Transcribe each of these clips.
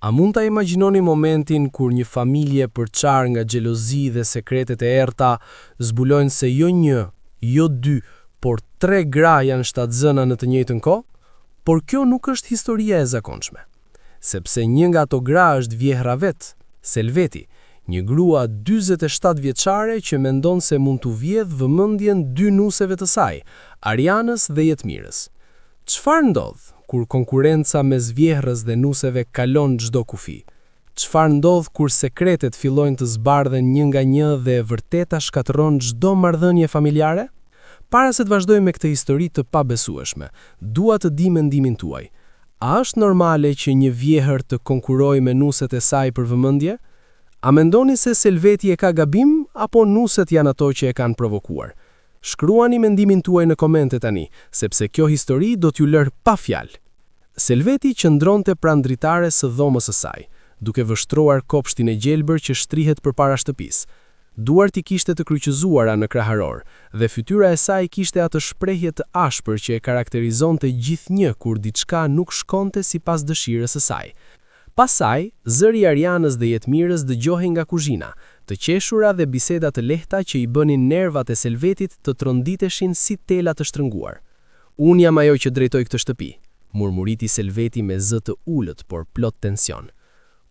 A mund ta imagjinoni momentin kur një familje përçar nga xhelozi dhe sekretet e errta zbulojnë se jo një, jo dy, por 3 gra janë shtatzëna në të njëjtën kohë? Por kjo nuk është historia e zakonshme. Sepse një nga ato gra është vjehra vet, Selveti, një grua 47 vjeçare që mendon se mund t'u vjedh vëmendjen 2 nuseve të saj, Arianës dhe Jetmirës. Çfarë ndodh kur konkurenca mes vjehrës dhe nuseve kalon çdo kufi? Çfarë ndodh kur sekretet fillojnë të zbardhen një nga një dhe e vërteta shkatërron çdo marrëdhënie familjare? Para se të vazhdojmë me këtë histori të pabesueshme, dua të di mendimin tuaj. A është normale që një vjehër të konkurojë me nuset e saj për vëmendje? A mendoni se Selveti e ka gabim apo nuset janë ato që e kanë provokuar? Shkruani mendimin tuaj në komente tani, sepse kjo histori do t'ju lër pa fjalë. Selveti qëndronte pranë dritares së dhomës së saj, duke vështruar kopshtin e gjelbër që shtrihet përpara shtëpisë. Duart i kishte të kryqëzuara në kraharor dhe fytyra e saj kishte atë shprehje të ashpër që e karakterizonte gjithnjë kur diçka nuk shkonte sipas dëshirës së saj. Pastaj, zëri i Arianës dhe Jetmirës dëgjohej nga kuzhina, të qeshura dhe biseda të lehta që i bënin nervat e Selvetit të tronditeshin si tela të shtrënguar. "Unë jam ajo që drejtoj këtë shtëpi", murmuriti Selveti me zë të ulët por plot tension.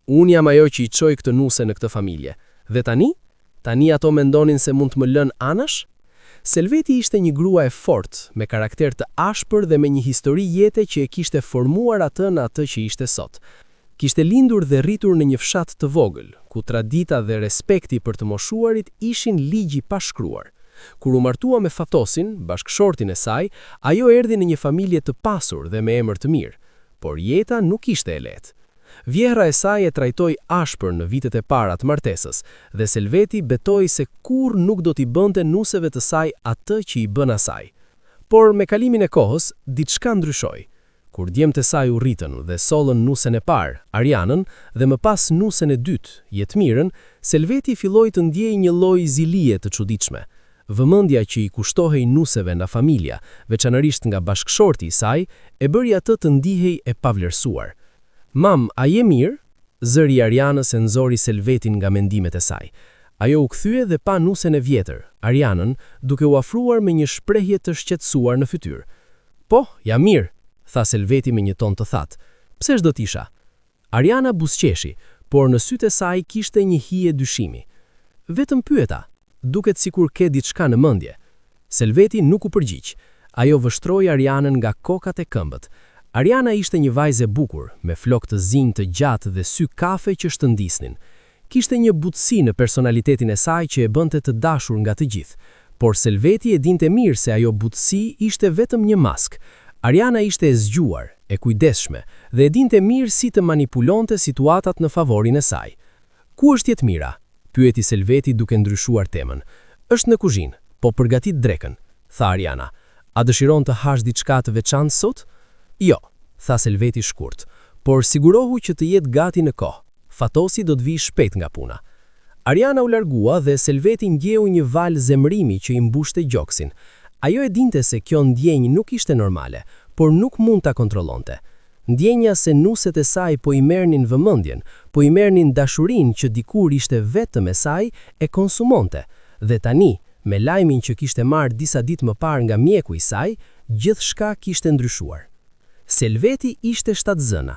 "Unë jam ajo që i çoj këtë nuse në këtë familje. Dhe tani? Tani ato mendonin se mund të më lënë anash?" Selveti ishte një grua e fortë, me karakter të ashpër dhe me një histori jete që e kishte formuar atë në atë që ishte sot. Kishte lindur dhe rritur në një fshat të vogël, ku tradita dhe respekti për të moshuarit ishin ligji pa shkruar. Kur u martua me Fatosin, bashkëshortin e saj, ajo erdhi në një familje të pasur dhe me emër të mirë, por jeta nuk ishte e lehtë. Vjehra e saj e trajtoi ashpër në vitet e para të martesës dhe Selveti betoi se kurrë nuk do t'i bënte nuseve të saj atë që i bën asaj. Por me kalimin e kohës, diçka ndryshoi. Kur djemtë e saj u rritën dhe sollën nusen e parë, Arianën, dhe më pas nusen e dytë, Jetmirën, Selveti filloi të ndjejë një lloj zilie të çuditshme. Vëmendja që i kushtohej nuseve nga familja, veçanërisht nga bashkëshorti i saj, e bëri atë të ndihej e pavlerësuar. "Mam, a je mirë?" Zëri i Arianës e nxori Selvetin nga mendimet e saj. Ajo u kthye dhe pa nusen e vjetër, Arianën, duke u afruar me një shprehje të shqetësuar në fytyrë. "Po, jam mirë", tha Selveti me një ton të thatë. "Pse ç'do t'isha?" Ariana buzëqeshi, por në sytë e saj kishte një hije dyshimi. "Vetëm pyeta, duket sikur ke diçka në mendje." Selveti nuk u përgjigj. Ajo vështroi Arianën nga kokat e këmbët. Ariana ishte një vajzë e bukur, me flokë të zinj të gjatë dhe sy kafe që shtrëndisnin. Kishte një butësi në personalitetin e saj që e bënte të dashur nga të gjithë, por Selveti e dinte mirë se ajo butësi ishte vetëm një maskë. Ariana ishte e zgjuar, e kujdesshme dhe e dinte mirë si të manipulonte situatat në favorin e saj. "Ku është Jetmira?" pyeti Selveti duke ndryshuar temën. "Është në kuzhinë, po përgatit drekën", tha Ariana. "A dëshiron të hash diçka të veçantë sot?" "Jo", tha Selveti shkurt, "por sigurohu që të jetë gati në kohë. Fatosi do të vijë shpejt nga puna." Ariana u largua dhe Selveti ndjeu një val zemrimi që i mbushte gjoksin. Ajo e dinte se kjo ndjenjë nuk ishte normale, por nuk mund ta kontrollonte. Ndjenja se nuset e saj po i merrnin vëmendjen, po i merrnin dashurinë që dikur ishte vetëm e saj, e konsumonte. Dhe tani, me lajmin që kishte marrë disa ditë më parë nga mjeku i saj, gjithçka kishte ndryshuar. Selveti ishte shtatzëna.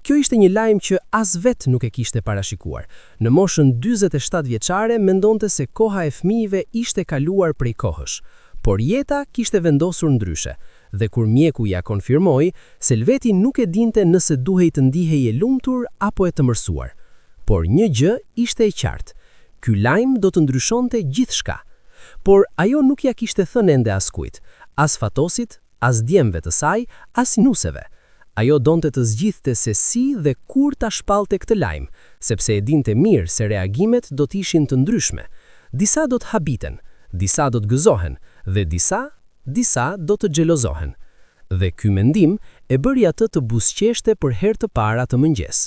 Kjo ishte një lajm që as vetë nuk e kishte parashikuar. Në moshën 47 vjeçare mendonte se koha e fëmijëve ishte kaluar prej kohësh. Por jeta kishte vendosur ndryshe, dhe kur mjeku ja konfirmoi, Selveti nuk e dinte nëse duhej të ndihej e lumtur apo e tëmërsuar. Por një gjë ishte e qartë, ky lajm do të ndryshonte gjithçka. Por ajo nuk ja kishte thënë ende askujt, as Fatosit, as djemve të saj, as nuseve. Ajo donte të zgjidhte se si dhe kur ta shpallte këtë lajm, sepse e dinte mirë se reagimet do të ishin të ndryshme. Disa do të habiten, disa do të gëzohen, dhe disa do të xhelozohen. Dhe ky mendim e bëri atë të buzëqeshte për herë të parë atë mëngjes.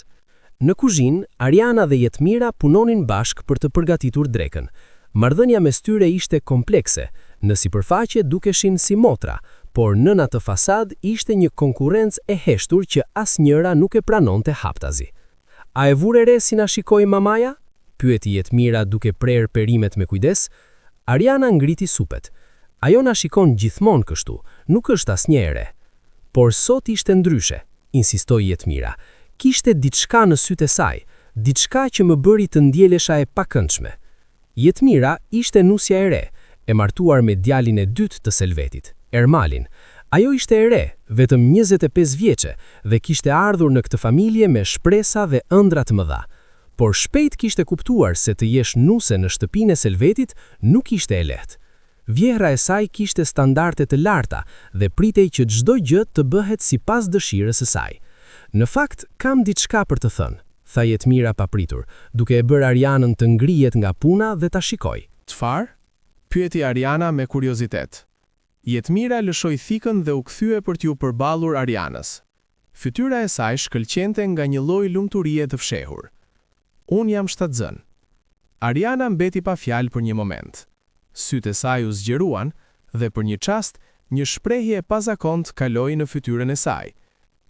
Në kuzhinë, Ariana dhe Jetmira punonin bashkë për të përgatitur drekën. Marrëdhënia mes tyre ishte komplekse, në sipërfaqe dukeshin si motra, por nën atë fasad ishte një konkurrencë e heshtur që asnjëra nuk e pranonte haptazi. A e vure re si na shikoi mamaja? Pyeti Jetmira duke prerë perimet me kujdes. Ariana ngriti supet. Ajo na shikon gjithmonë kështu, nuk është asnjë e re. Por sot ishte ndryshe, insistoi Jetmira. Kishte diçka në sytë e saj, diçka që më bëri të ndjelesha e pakëndshme. Jetmira ishte nusja e re, e martuar me djalin e dytë të Selvetit, Ermalin. Ajo ishte e re, vetëm 25 vjeçe, dhe kishte ardhur në këtë familje me shpresa dhe ëndra të mëdha. Por shpejt kishte kuptuar se të jesh nuse në shtëpinë e Selvetit nuk ishte e lehtë. Vjehra e saj kishte standarde të larta dhe pritej që çdo gjë të bëhet sipas dëshirës së saj. Në fakt, kam diçka për të thënë, tha Jetmira papritur, duke e bërë Arianën të ngrihet nga puna dhe ta shikoj. Çfarë? Pyeti Ariana me kuriozitet. Jetmira lëshoi thikën dhe u kthye për t'ju përballur Arianës. Fytyra e saj shkëlqente nga një lloj lumturie të fshehur. Unë jam shtatzën. Ariana mbeti pa fjalë për një moment. Sytë e saj u zgjeruan dhe për një çast, një shprehje e pazakontë kaloi në fytyrën e saj.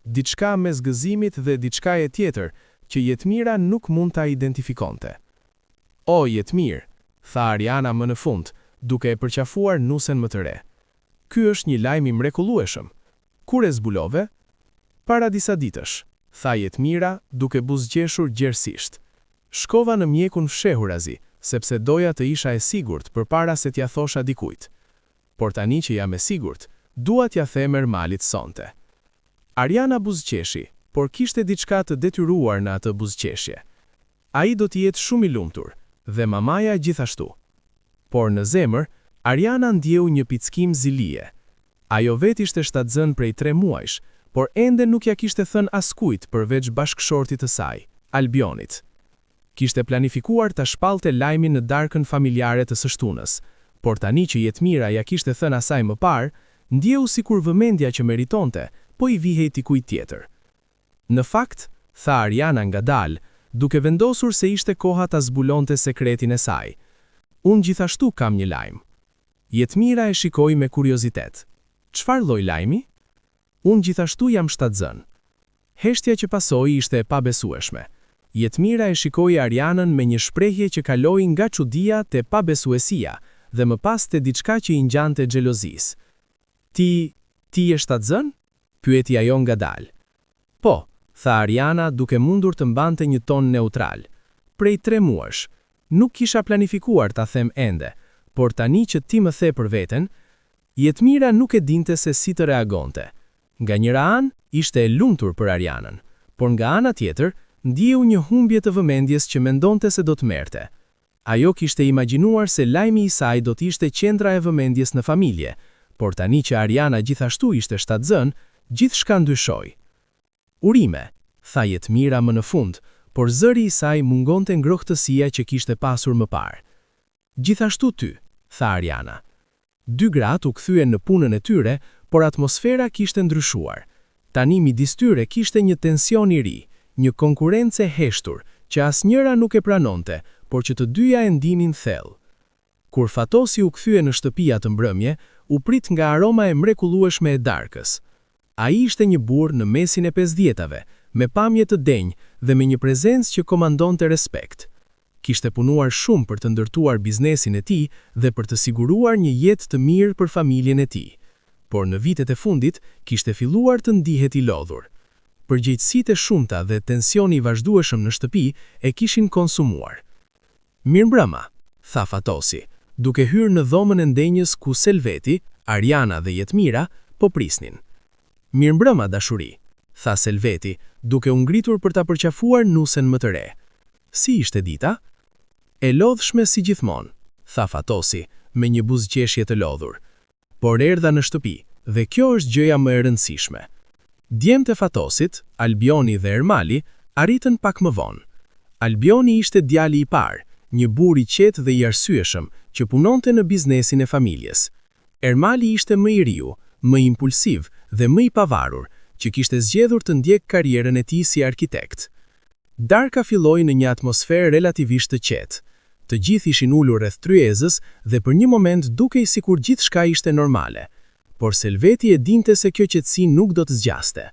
Diçka mes gëzimit dhe diçka e tjetër që Jetmira nuk mund ta identifikonte. O Jetmir, tha Ariana më në fund, duke e përqafuar nusen më të re. Ky është një lajm i mrekullueshëm. Kur e zbulove? Para disa ditësh, tha Jetmira duke buzëqeshur gjerësisht. Shkova në mjekun fshehur azi, sepse doja të isha e sigurt përpara se t'ja thosha dikujt. Por tani që jam e sigurt, dua t'ja them Ermalit sonte. Ariana buzëqeshi, por kishte diçka të detyruar në atë buzëqeshje. Ai do të jetë shumë i lumtur, dhe mamaja gjithashtu. Por në zemër, Ariana ndjeu një pickim zilie. Ajo vetë ishte shtatzën prej 3 muajsh, por ende nuk ja kishte thënë askujt përveç bashkëshortit të saj, Albionit. Kishte planifikuar ta shpallte lajmin në darkën familjare të së shtunës, por tani që Jetmira ja kishte thënë asaj më parë, ndjeu sikur vëmendja që meritonte, po i vihej dikujt tjetër. Në fakt, tha Ariana ngadalë, duke vendosur se ishte koha ta zbulonte sekretin e saj. Unë gjithashtu kam një lajm. Jetmira e shikoi me kuriozitet. Çfarë lloj lajmi? Unë gjithashtu jam shtatzën. Heshtja që pasoi ishte e pabesueshme. Jetmira e shikoi Arianën me një shprehje që kaloi nga çudia te pabesuesia dhe më pas te diçka që i ngjante xhelozisë. Ti je shtatzën? Pyeti ajo ngadalë. Po, tha Ariana duke mundur të mbante një ton neutral. Prej 3 muajsh. Nuk kisha planifikuar ta them ende, por tani që ti më the për veten, Jetmira nuk e dinte se si të reagonte. Nga njëra anë, ishte e lumtur për Arianën, por nga ana tjetër, ndjeu një humbje të vëmendjes që mendonte se do të merrte. Ajo kishte imagjinuar se lajmi i saj do të ishte qendra e vëmendjes në familje, por tani që Ariana gjithashtu ishte shtatzën, gjithçka ndryshoi. Urime, tha Jetmira më në fund, por zëri i saj mungonte ngrohtësia që kishte pasur më parë. Gjithashtu ty, tha Ariana. 2 gratë u kthyen në punën e tyre, por atmosfera kishte ndryshuar. Tani midis tyre kishte një tension i ri, një konkurrencë e heshtur, që asnjëra nuk e pranonte, por që të dyja e ndinin thellë. Kur Fatosi u kthye në shtëpi atë mbrëmje, u prit nga aroma e mrekullueshme e darkës. Ai ishte një burr në mesin e 50-tave, me pamje të denjë dhe me një prezencë që komandonte respekt. Kishte punuar shumë për të ndërtuar biznesin e tij dhe për të siguruar një jetë të mirë për familjen e tij. Por në vitet e fundit, kishte filluar të ndihet i lodhur. Përgjegjësitë e shumta dhe tensioni i vazhdueshëm në shtëpi e kishin konsumuar. Mirëmbrëma, tha Fatosi, duke hyrë në dhomën e ndenjës ku Selveti, Ariana dhe Jetmira po prisnin. Mirëmbrëma dashuri, tha Selveti, duke u ngritur për ta përqafuar nusen më të re. Si ishte dita? E lodhshme si gjithmonë, tha Fatosi, me një buzëqeshje të lodhur. Por erdha në shtëpi, dhe kjo është gjëja më e rëndësishme. Djemtë e Fatosit, Albioni dhe Ermali, arritën pak më vonë. Albioni ishte djali i parë, një burr i qetë dhe i arsyeshëm, që punonte në biznesin e familjes. Ermali ishte më i riu, më impulsiv dhe më i pavarur, që kishte zgjedhur të ndjek karrierën e tij si arkitekt. Darka filloi në një atmosferë relativisht të qetë. Të gjithë ishin ulur rreth tryezës dhe për një moment dukej sikur gjithçka ishte normale. Por Selveti e dinte se kjo qetësi nuk do të zgjaste.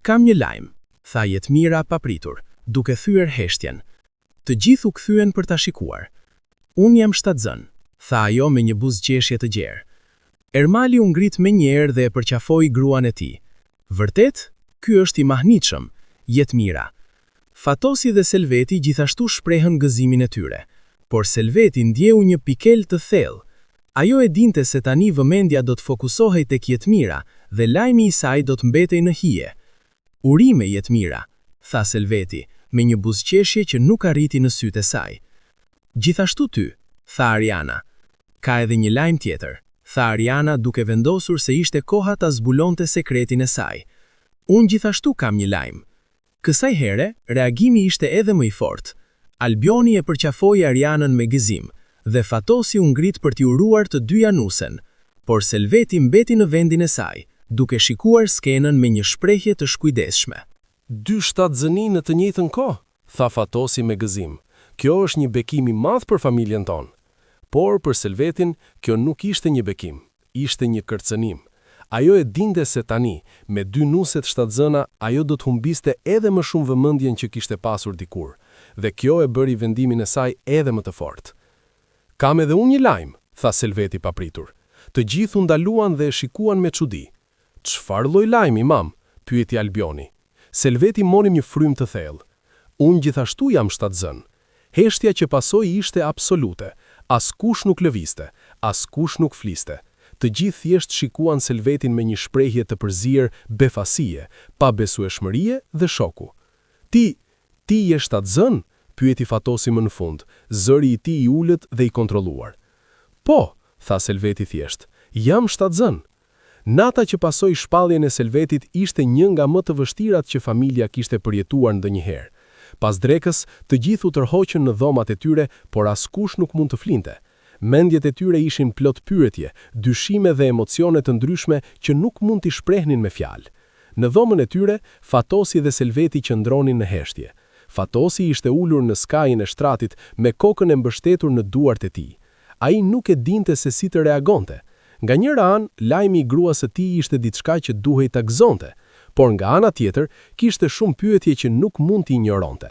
Kam një lajm, tha Jetmira papritur, duke thyer heshtjen. Të gjithë u kthyen për ta shikuar. Unë jam shtatzën, tha ajo me një buzëqeshje të gjerë. Ermali u ngrit menjëherë dhe e përqafoi gruan e tij. Vërtet, ky është i mahnitshëm, Jetmira. Fatosi dhe Selveti gjithashtu shprehën gëzimin e tyre, por Selveti ndjeu një pikel të thellë. Ajo e dinte se tani vëmendja do të fokusohej tek Jetmira dhe lajmi i saj do të mbetej në hije. Urime Jetmira, tha Selveti, me një buzëqeshje që nuk arriti në sytë e saj. Gjithashtu ty, tha Ariana. Ka edhe një lajm tjetër, tha Ariana duke vendosur se ishte koha ta zbulonte sekretin e saj. Unë gjithashtu kam një lajm. Kësaj here, reagimi ishte edhe më i fortë. Albioni e përqafoi Arianën me gëzim, dhe Fatosi u ngrit për t'i uruar të dy janusen, por Selveti mbeti në vendin e saj, duke shikuar skenën me një shprehje të shkujdesshme. Dy shtatzëni në të njëjtën kohë, tha Fatosi me gëzim. Kjo është një bekim i madh për familjen tonë. Por për Selvetin, kjo nuk ishte një bekim, ishte një kërcënim. Ajo e dinte se tani, me dy nuset shtatzëna, ajo do të humbiste edhe më shumë vëmendjen që kishte pasur dikur, dhe kjo e bëri vendimin e saj edhe më të fortë. Kam edhe unë një lajm, tha Selveti papritur. Të gjithë u ndaluan dhe e shikuan me çudi. Çfarë lloj lajmi, mam? Pyeti Albioni. Selveti mori një frym të thellë. Unë gjithashtu jam shtatzën. Heshtja që pasoi ishte absolute. Askush nuk lëviste, askush nuk fliste. Të gjithë thjesht shikuan Selvetin me një shprehje të përzier befasie, pa besueshmërie dhe shoku. Ti je shtatzën? Pyeti Fatosi më në fund, zëri i tij i ulët dhe i kontrolluar. Po, tha Selveti thjesht, jam shtatzën. Nata që pasoi shpalljen e Selvetit ishte një nga më të vështirat që familja kishte përjetuar ndonjëherë. Pas drekës, të gjithë u tërhoqën në dhomat e tyre, por askush nuk mund të flinte. Mendjet e tyre ishin plot pyetje, dyshime dhe emocione të ndryshme që nuk mund t'i shprehnin me fjalë. Në dhomën e tyre, Fatosi dhe Selveti qëndronin në heshtje. Fatosi ishte ulur në skajin e shtratit me kokën e mbështetur në duart e tij. Ai nuk e dinte se si të reagonte. Nga njëra anë, lajmi i gruas së tij ishte diçka që duhej ta gëzonte, por nga ana tjetër, kishte shumë pyetje që nuk mund t'i ignoronte.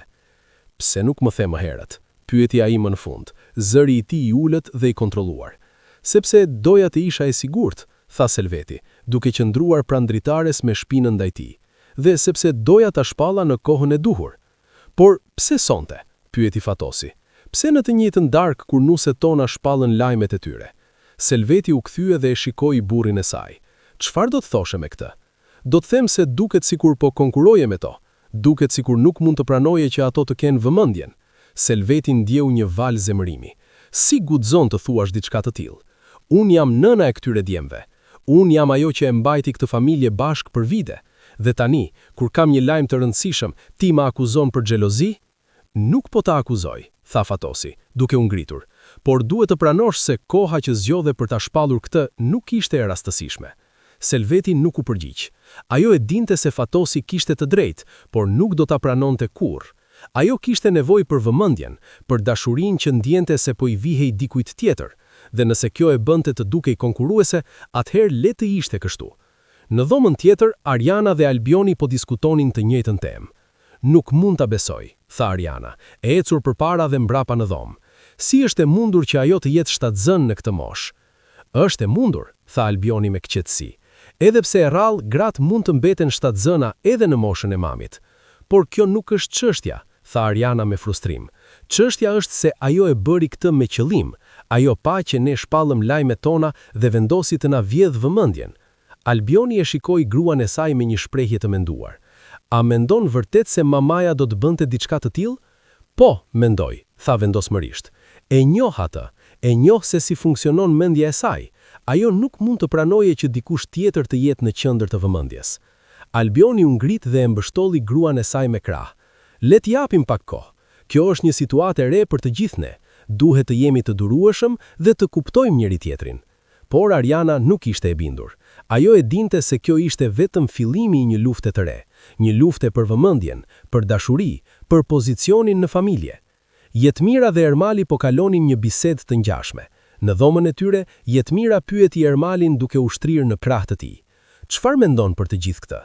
Pse nuk më the më herët? Pyeti ai më në fund, zëri i tij i ulët dhe i kontrolluar. Sepse doja të isha e sigurt, tha Selveti, duke qëndruar pranë dritares me shpinën ndaj tij, dhe sepse doja ta shpalla në kohën e duhur. Por pse sonte? Pyeti Fatosi. Pse në të njëjtën darkë kur nuset tona shpallën lajmet e tyre? Selveti u kthye dhe e shikoi burrin e saj. Çfarë do të thoshe me këtë? Do të them se duket sikur po konkuroje me to. Duket sikur nuk mund të pranoje që ato të kenë vëmendjen. Selveti ndjeu një val zemërimi. Si guxon të thuash diçka të tillë? Unë jam nëna e këtyre djemve. Unë jam ajo që e mbajti këtë familje bashkë për vite. Dhe tani, kur kam një lajm të rëndësishëm, ti ma akuzon për xhelozi? Nuk po ta akuzoj, tha Fatosi, duke u ngritur. Por duhet të pranosh se koha që zgjodhe për ta shpallur këtë nuk ishte e rastësishme. Selveti nuk u përgjigj. Ajo e dinte se Fatosi kishte të drejtë, por nuk do ta pranonte kurrë. Ajo kishte nevojë për vëmendjen, për dashurinë që ndjente se po i vihej dikujt tjetër, dhe nëse kjo e bënte të dukej konkurruese, atëherë le të ishte kështu. Në dhomën tjetër, Ariana dhe Albioni po diskutonin të njëjtën temë. Nuk mund ta besoj, tha Ariana, e ecur përpara dhe mbrapa në dhomë. Si është e mundur që ajo të jetë shtatzën në këtë moshë? Është e mundur, tha Albioni me qetësi. Edhe pse e rrallë, gratë mund të mbeten shtatzëna edhe në moshën e mamit. Por kjo nuk është çështja, tha Ariana me frustrim. Çështja është se ajo e bëri këtë me qëllim. Ajo pa që ne shpallëm lajmet tona dhe vendosi të na vjedh vëmendjen. Albioni e shikoi gruan e saj me një shprehje të menduar. A mendon vërtet se mamaja do të bënte diçka të tillë? Po, mendoj, tha vendosmërisht. E njoh atë, e njoh se si funksionon mendja e saj. Ajo nuk mund të pranojë që dikush tjetër të jetë në qendër të vëmendjes. Albioni u ngrit dhe e mbështolli gruan e saj me krah. Le t'japim pak kohë. Kjo është një situatë e re për të gjithë ne. Duhet të jemi të durueshëm dhe të kuptojmë njëri tjetrin. Por Ariana nuk ishte e bindur. Ajo e dinte se kjo ishte vetëm fillimi i një lufte të re, një lufte për vëmendjen, për dashuri, për pozicionin në familje. Jetmira dhe Ermali po kalonin një bisedë të ngjashme. Në dhomën e tyre, Jetmira pyeti Ermalin duke u shtrirë në krah të tij. Çfarë mendon për të gjithë këtë?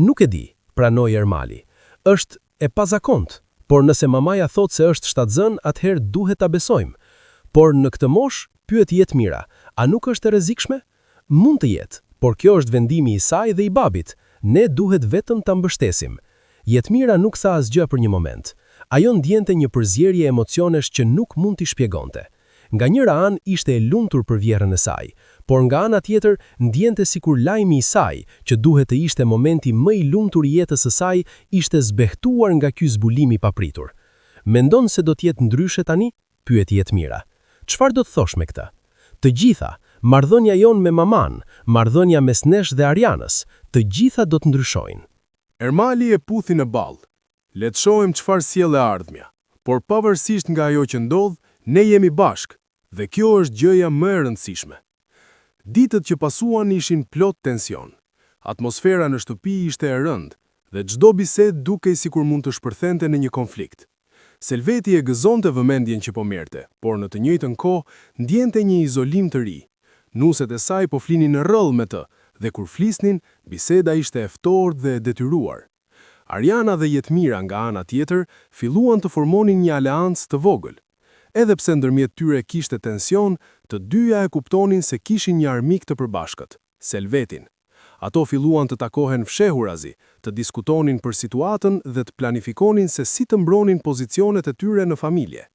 Nuk e di, pranoi Ermali. e pazakont, por nëse mamaja thot se është shtatzën, atëherë duhet ta besojmë. Por në këtë moshë, pyet Jetmira, a nuk është e rrezikshme? Mund të jetë, por kjo është vendimi i saj dhe i babit. Ne duhet vetëm ta mbështesim. Jetmira nuk tha asgjë për një moment. Ajo ndjente një përzierje emocionesh që nuk mund t'i shpjegonte. Nga njëra anë ishte e lumtur për vjerën e saj, por nga ana tjetër ndjente sikur lajmi i saj, që duhet të ishte momenti më i lumtur i jetës së saj, ishte zbehtuar nga ky zbulim i papritur. Mendon se do të jetë ndryshe tani? Pyeti Jetmira. Çfarë do të thosh me këtë? Të gjitha, marrëdhënia jon me maman, marrëdhënia mes nesh dhe Arianës, të gjitha do të ndryshojnë. Ermali e puthi në ball. Le të shohim çfarë sjell e ardhmja. Por pavarësisht nga ajo që ndodh, ne jemi bashk, dhe kjo është gjëja më e rëndësishme. Ditët që pasuan ishin plot tension. Atmosfera në shtëpi ishte e rëndë, dhe çdo bisedë dukej sikur mund të shpërthente në një konflikt. Selveti e gëzonte vëmendjen që po merrte, por në të njëjtën kohë ndjente një izolim të ri. Nuset e saj po flinin në rrëll me të, dhe kur flisnin, biseda ishte e ftohtë dhe e detyruar. Ariana dhe Jetmira nga ana tjetër filluan të formonin një aleancë të vogël. Edhe pse ndërmjet tyre kishte tension, të dyja e kuptonin se kishin një armik të përbashkët, Selvetin. Ato filluan të takohen fshehurazi, të diskutonin për situatën dhe të planifikonin se si të mbronin pozicionet e tyre në familje.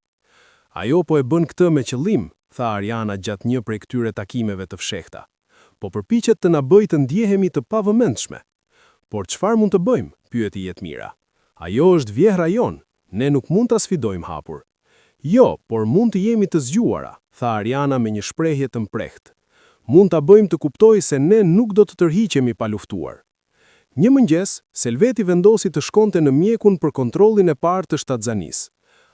Ajo po e bën këtë me qëllim, tha Ariana gjatë një prej këtyre takimeve të fshehta. Po përpiqet të na bëjë të ndjehemi të pavëmendshme. Por çfarë mund të bëjmë? Pyeti Jetmira. Ajo është vjehra jon, ne nuk mund ta sfidojmë hapur. Jo, por mund të jemi të zgjuara, tha Ariana me një shprehje të mprehtë. Mund ta bëjmë të kuptojë se ne nuk do të tërhiqemi pa luftuar. Një mëngjes, Selveti vendosi të shkonte në mjekun për kontrollin e parë të shtatzanisë.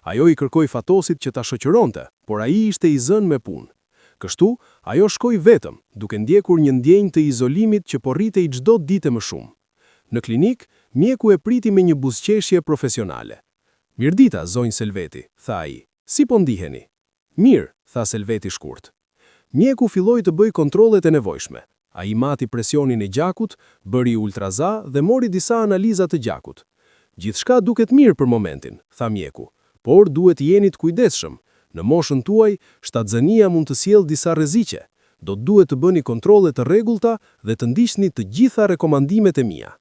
Ajo i kërkoi Fatosit që ta shoqëronte, por ai ishte i zënë me punë. Kështu, ajo shkoi vetëm, duke ndjekur një ndjenjë të izolimit që po rritej çdo ditë më shumë. Në klinik, mjeku e priti me një buzëqeshje profesionale. Mirdita, zonjë Selveti, tha ai. Si po ndiheni? Mirë, tha Selveti shkurt. Mjeku filloi të bëj kontrollet e nevojshme. Ai mati presionin e gjakut, bëri ultraza dhe mori disa analiza të gjakut. Gjithçka duket mirë për momentin, tha mjeku, por duhet jeni të kujdesshëm. Në moshën tuaj, shtatzënia mund të sjellë disa rreziqe. Do duhet të bëni kontrolle të rregullta dhe të ndiqni të gjitha rekomandimet e mia.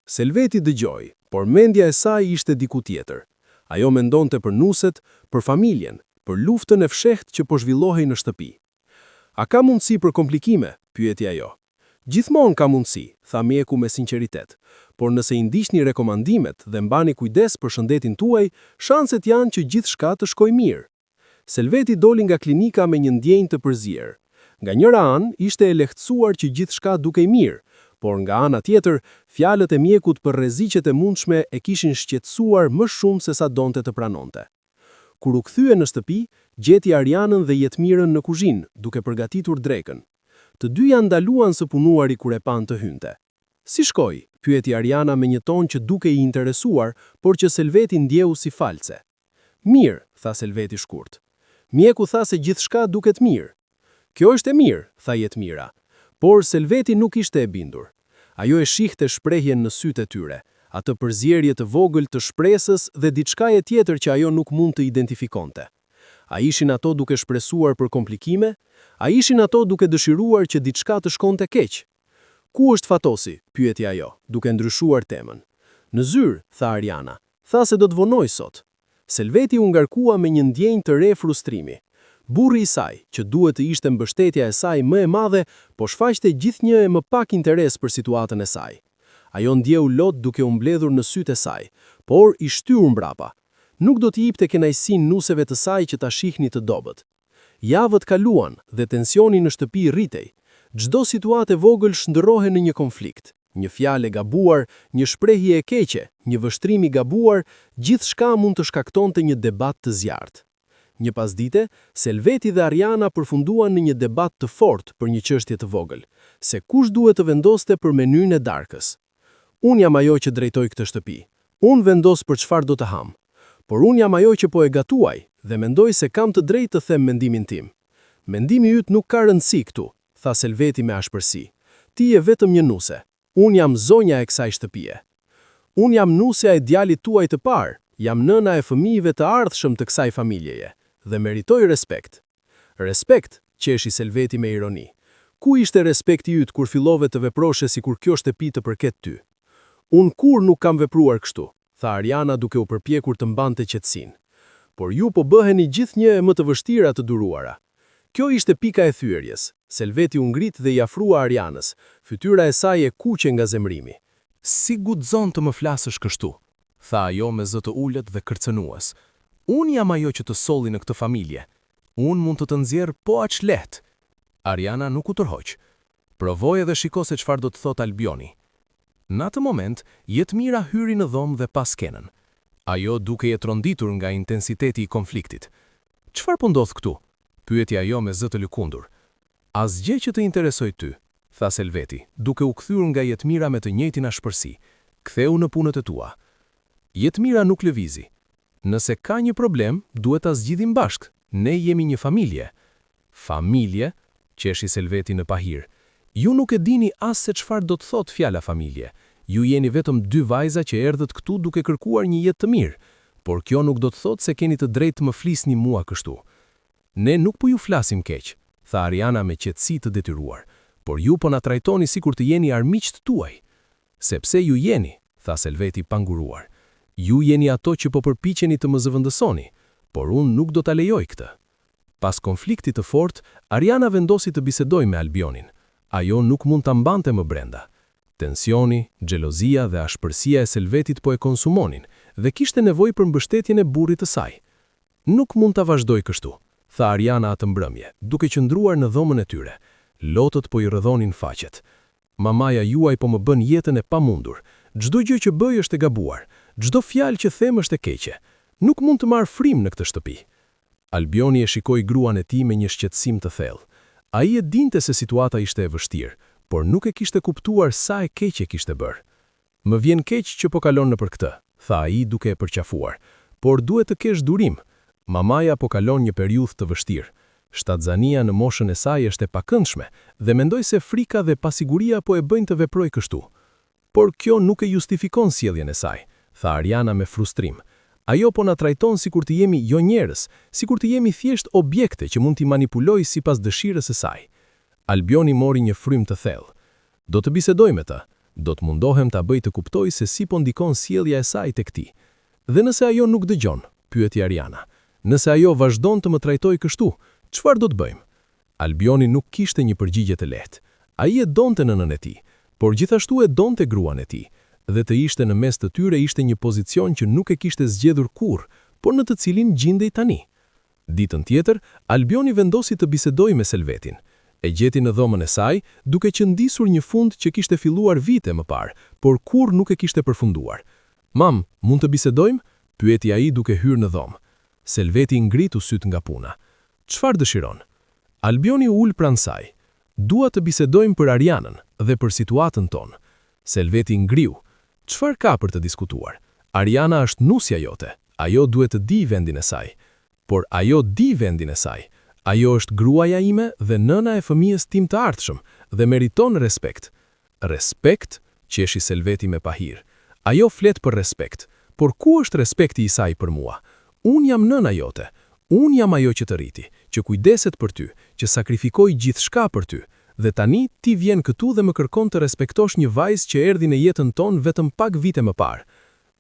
Selveti dëgjoi, por mendja e saj ishte diku tjetër. Ajo mendonte për nuset, për familjen, për luftën e fshehtë që po zhvillohej në shtëpi. A ka mundësi për komplikime? Pyeti ajo. Gjithmonë ka mundësi, tha mjeku me sinqeritet, por nëse i ndiqni rekomandimet dhe mbani kujdes për shëndetin tuaj, shanset janë që gjithçka të shkojë mirë. Selveti doli nga klinika me një ndjenjë të përzier. Nga njëra anë ishte e lehtësuar që gjithçka dukej mirë, por nga ana tjetër, fjalët e mjekut për rreziqet e mundshme e kishin shqetësuar më shumë se sa donte të pranonte. Kur u kthye në shtëpi, gjeti Arianën dhe Jetmirën në kuzhinë, duke përgatitur drekën. Të dyja ndaluan së punuari kur e pan të hynte. Si shkoi? Pyeti Ariana me një ton që duke i interesuar, por që Selveti ndjeu si false. Mirë, tha Selveti shkurt. Mjeku tha se gjithçka duket mirë. Kjo është e mirë, tha Jetmira. Por Selveti nuk ishte e bindur. Ajo e shihte shprehjen në sytë e tyre, atë përzierje të vogël të shpresës dhe diçka e tjetër që ajo nuk mund të identifikonte. A ishin ato duke shpresuar për komplikime? A ishin ato duke dëshiruar që diçka të shkonte keq? Ku është Fatosi? Pyeti ajo, duke ndryshuar temën. Në zyrë, tha Ariana. Tha se do të vonoj sot. Selveti u ngarkua me një ndjenjë të re frustrimi. Burri i saj, që duhet të ishte mbështetja e saj më e madhe, po shfaqte gjithnjë e më pak interes për situatën e saj. Ajo ndjeu lot duke u mbledhur në sytë e saj, por i shtyur mbrapa. Nuk do t'i jepte kënaqësinë nuseve të saj që ta shihni të dobët. Javët kaluan dhe tensioni në shtëpi rritej. Çdo situatë e vogël shndërrohej në një konflikt. Një fjalë e gabuar, një shprehje e keqe, një vështrim i gabuar, gjithçka mund të shkaktonte një debat të zjarrt. Një pasdite, Selveti dhe Ariana përfunduan në një debat të fortë për një çështje të vogël, se kush duhet të vendoste për menyn e darkës. Unë jam ajo që drejtoj këtë shtëpi. Unë vendos për çfarë do të ham. Por unë jam ajo që po e gatuaj dhe mendoj se kam të drejtë të them mendimin tim. Mendimi yt nuk ka rëndësi këtu, tha Selveti me ashpërsi. Ti je vetëm një nuse. Unë jam zonja e kësaj shtëpie. Unë jam nusja e djalit tuaj të parë, jam nëna e fëmijëve të ardhshëm të kësaj familjeje, dhe meritoj respekt. Respekt, qeshi Selveti me ironi. Ku ishte respekti yt kur fillove të veproshe si kur kjo shtëpi të përket ty? Unë kur nuk kam vepruar kështu, tha Ariana duke u përpjekur të mbante qetësinë. Por ju po bëheni gjithnjë e më të vështira të duruara. Kjo ishte pika e thyerjes. Selveti u ngrit dhe i afrua Arianës, fytyra e saj e kuqe nga zemrimi. Si guxon të më flasësh kështu? Tha ajo me zë të ulët dhe kërcënues. Unë jam ajo që të solli në këtë familje. Unë mund të të nxjerr po aq lehtë. Ariana nuk u tërhoq. Provoi dhe shiko se çfarë do të thot Albioni. Në atë moment, Jetmira hyri në dhomë dhe pa skenën. Ajo duke e tronditur nga intensiteti i konfliktit. Çfarë po ndodh këtu? Pyeti ajo me zë të lëkundur. Asgjë që të interesoj ty, tha Selveti, duke u kthyer nga Jetmira me të njëjtin ashpërsi. Ktheu në punët e tua. Jetmira nuk lëvizi. Nëse ka një problem, duhet ta zgjidhim bashkë. Ne jemi një familje. Familje, qeshi Selveti në pahir. Ju nuk e dini as se çfarë do të thotë fjala familje. Ju jeni vetëm dy vajza që erdhët këtu duke kërkuar një jetë të mirë, por kjo nuk do të thotë se keni të drejtë të më flisni mua kështu. Ne nuk po ju flasim keq, tha Ariana me qetësi të detyruar, por ju po na trajtoni sikur të jeni armiqt tuaj. Sepse ju jeni, tha Selveti panguruar. Ju jeni ato që po përpiqeni të më zëvendësoni, por unë nuk do ta lejoj këtë. Pas konfliktit të fortë, Ariana vendosi të bisedojë me Albionin. Ajo nuk mund ta mbante më brenda. Tensioni, xhelozia dhe ashpërsia e Selvetit po e konsumonin dhe kishte nevojë për mbështetjen e burrit të saj. Nuk mund ta vazhdoj kështu, tha Ariana atë mbrëmje, duke qëndruar në dhomën e tyre. Lotët po i rrëdhonin faqet. Mamaja juaj po më bën jetën e pamundur. Çdo gjë që bëj është e gabuar. Çdo fjalë që them është e keqe. Nuk mund të marr frymë në këtë shtëpi. Albioni e shikoi gruan e tij me një shqetësim të thellë. Ai e dinte se situata ishte e vështirë, por nuk e kishte kuptuar sa e keq e kishte bërë. Më vjen keq që po kalon nëpër këtë, tha ai duke e përqafuar, por duhet të kesh durim. Mamaja po kalon një periudhë të vështirë. Shtatzania në moshën e saj është e pakëndshme dhe mendoj se frika dhe pasiguria po e bëjnë të veprojë kështu. Por kjo nuk e justifikon sjelljen e saj, tha Ariana me frustrim. Ajo po na trajton sikur të jemi jo njerëz, sikur të jemi thjesht objekte që mund t'i manipulojë sipas dëshirës së saj. Albioni mori një frym të thellë. Do të bisedoj me të, do të mundohem ta bëj të kuptoj se si po ndikon sjellja e saj tek ti. Dhe nëse ajo nuk dëgjon, pyeti Ariana. Nëse ajo vazhdon të më trajtojë kështu, çfarë do të bëjmë? Albioni nuk kishte një përgjigje të lehtë. Ai e donte nënën e tij, por gjithashtu e donte gruan e tij, dhe të ishte në mes të tyre ishte një pozicion që nuk e kishte zgjedhur kurrë, por në të cilin gjendej tani. Ditën tjetër, Albioni vendosi të bisedojë me Selvetin. E gjeti në dhomën e saj, duke qëndisur një fund që kishte filluar vite më parë, por kurrë nuk e kishte përfunduar. "Mam, mund të bisedojmë?" pyeti ai duke hyrë në dhomë. Selveti ngritu syt nga puna. "Çfarë dëshiron?" Albioni u ul pranë saj. "Dua të bisedojmë për Arianën dhe për situatën tonë." Selveti ngriu. "Çfarë ka për të diskutuar? Ariana është nusja jote. Ajo duhet të di vendin e saj." "Por ajo di vendin e saj. Ajo është gruaja ime dhe nëna e fëmijës tim të ardhshëm dhe meriton respekt." "Respekt?" qeshi Selveti me pahir. "Ajo flet për respekt, por ku është respekti i saj për mua? Unë jam nëna jote. Unë jam ajo që të rriti, që kujdeset për ty, që sakrifikoi gjithçka për ty. Dhe tani ti vjen këtu dhe më kërkon të respektosh një vajzë që erdhi në jetën tonë vetëm pak vite më parë."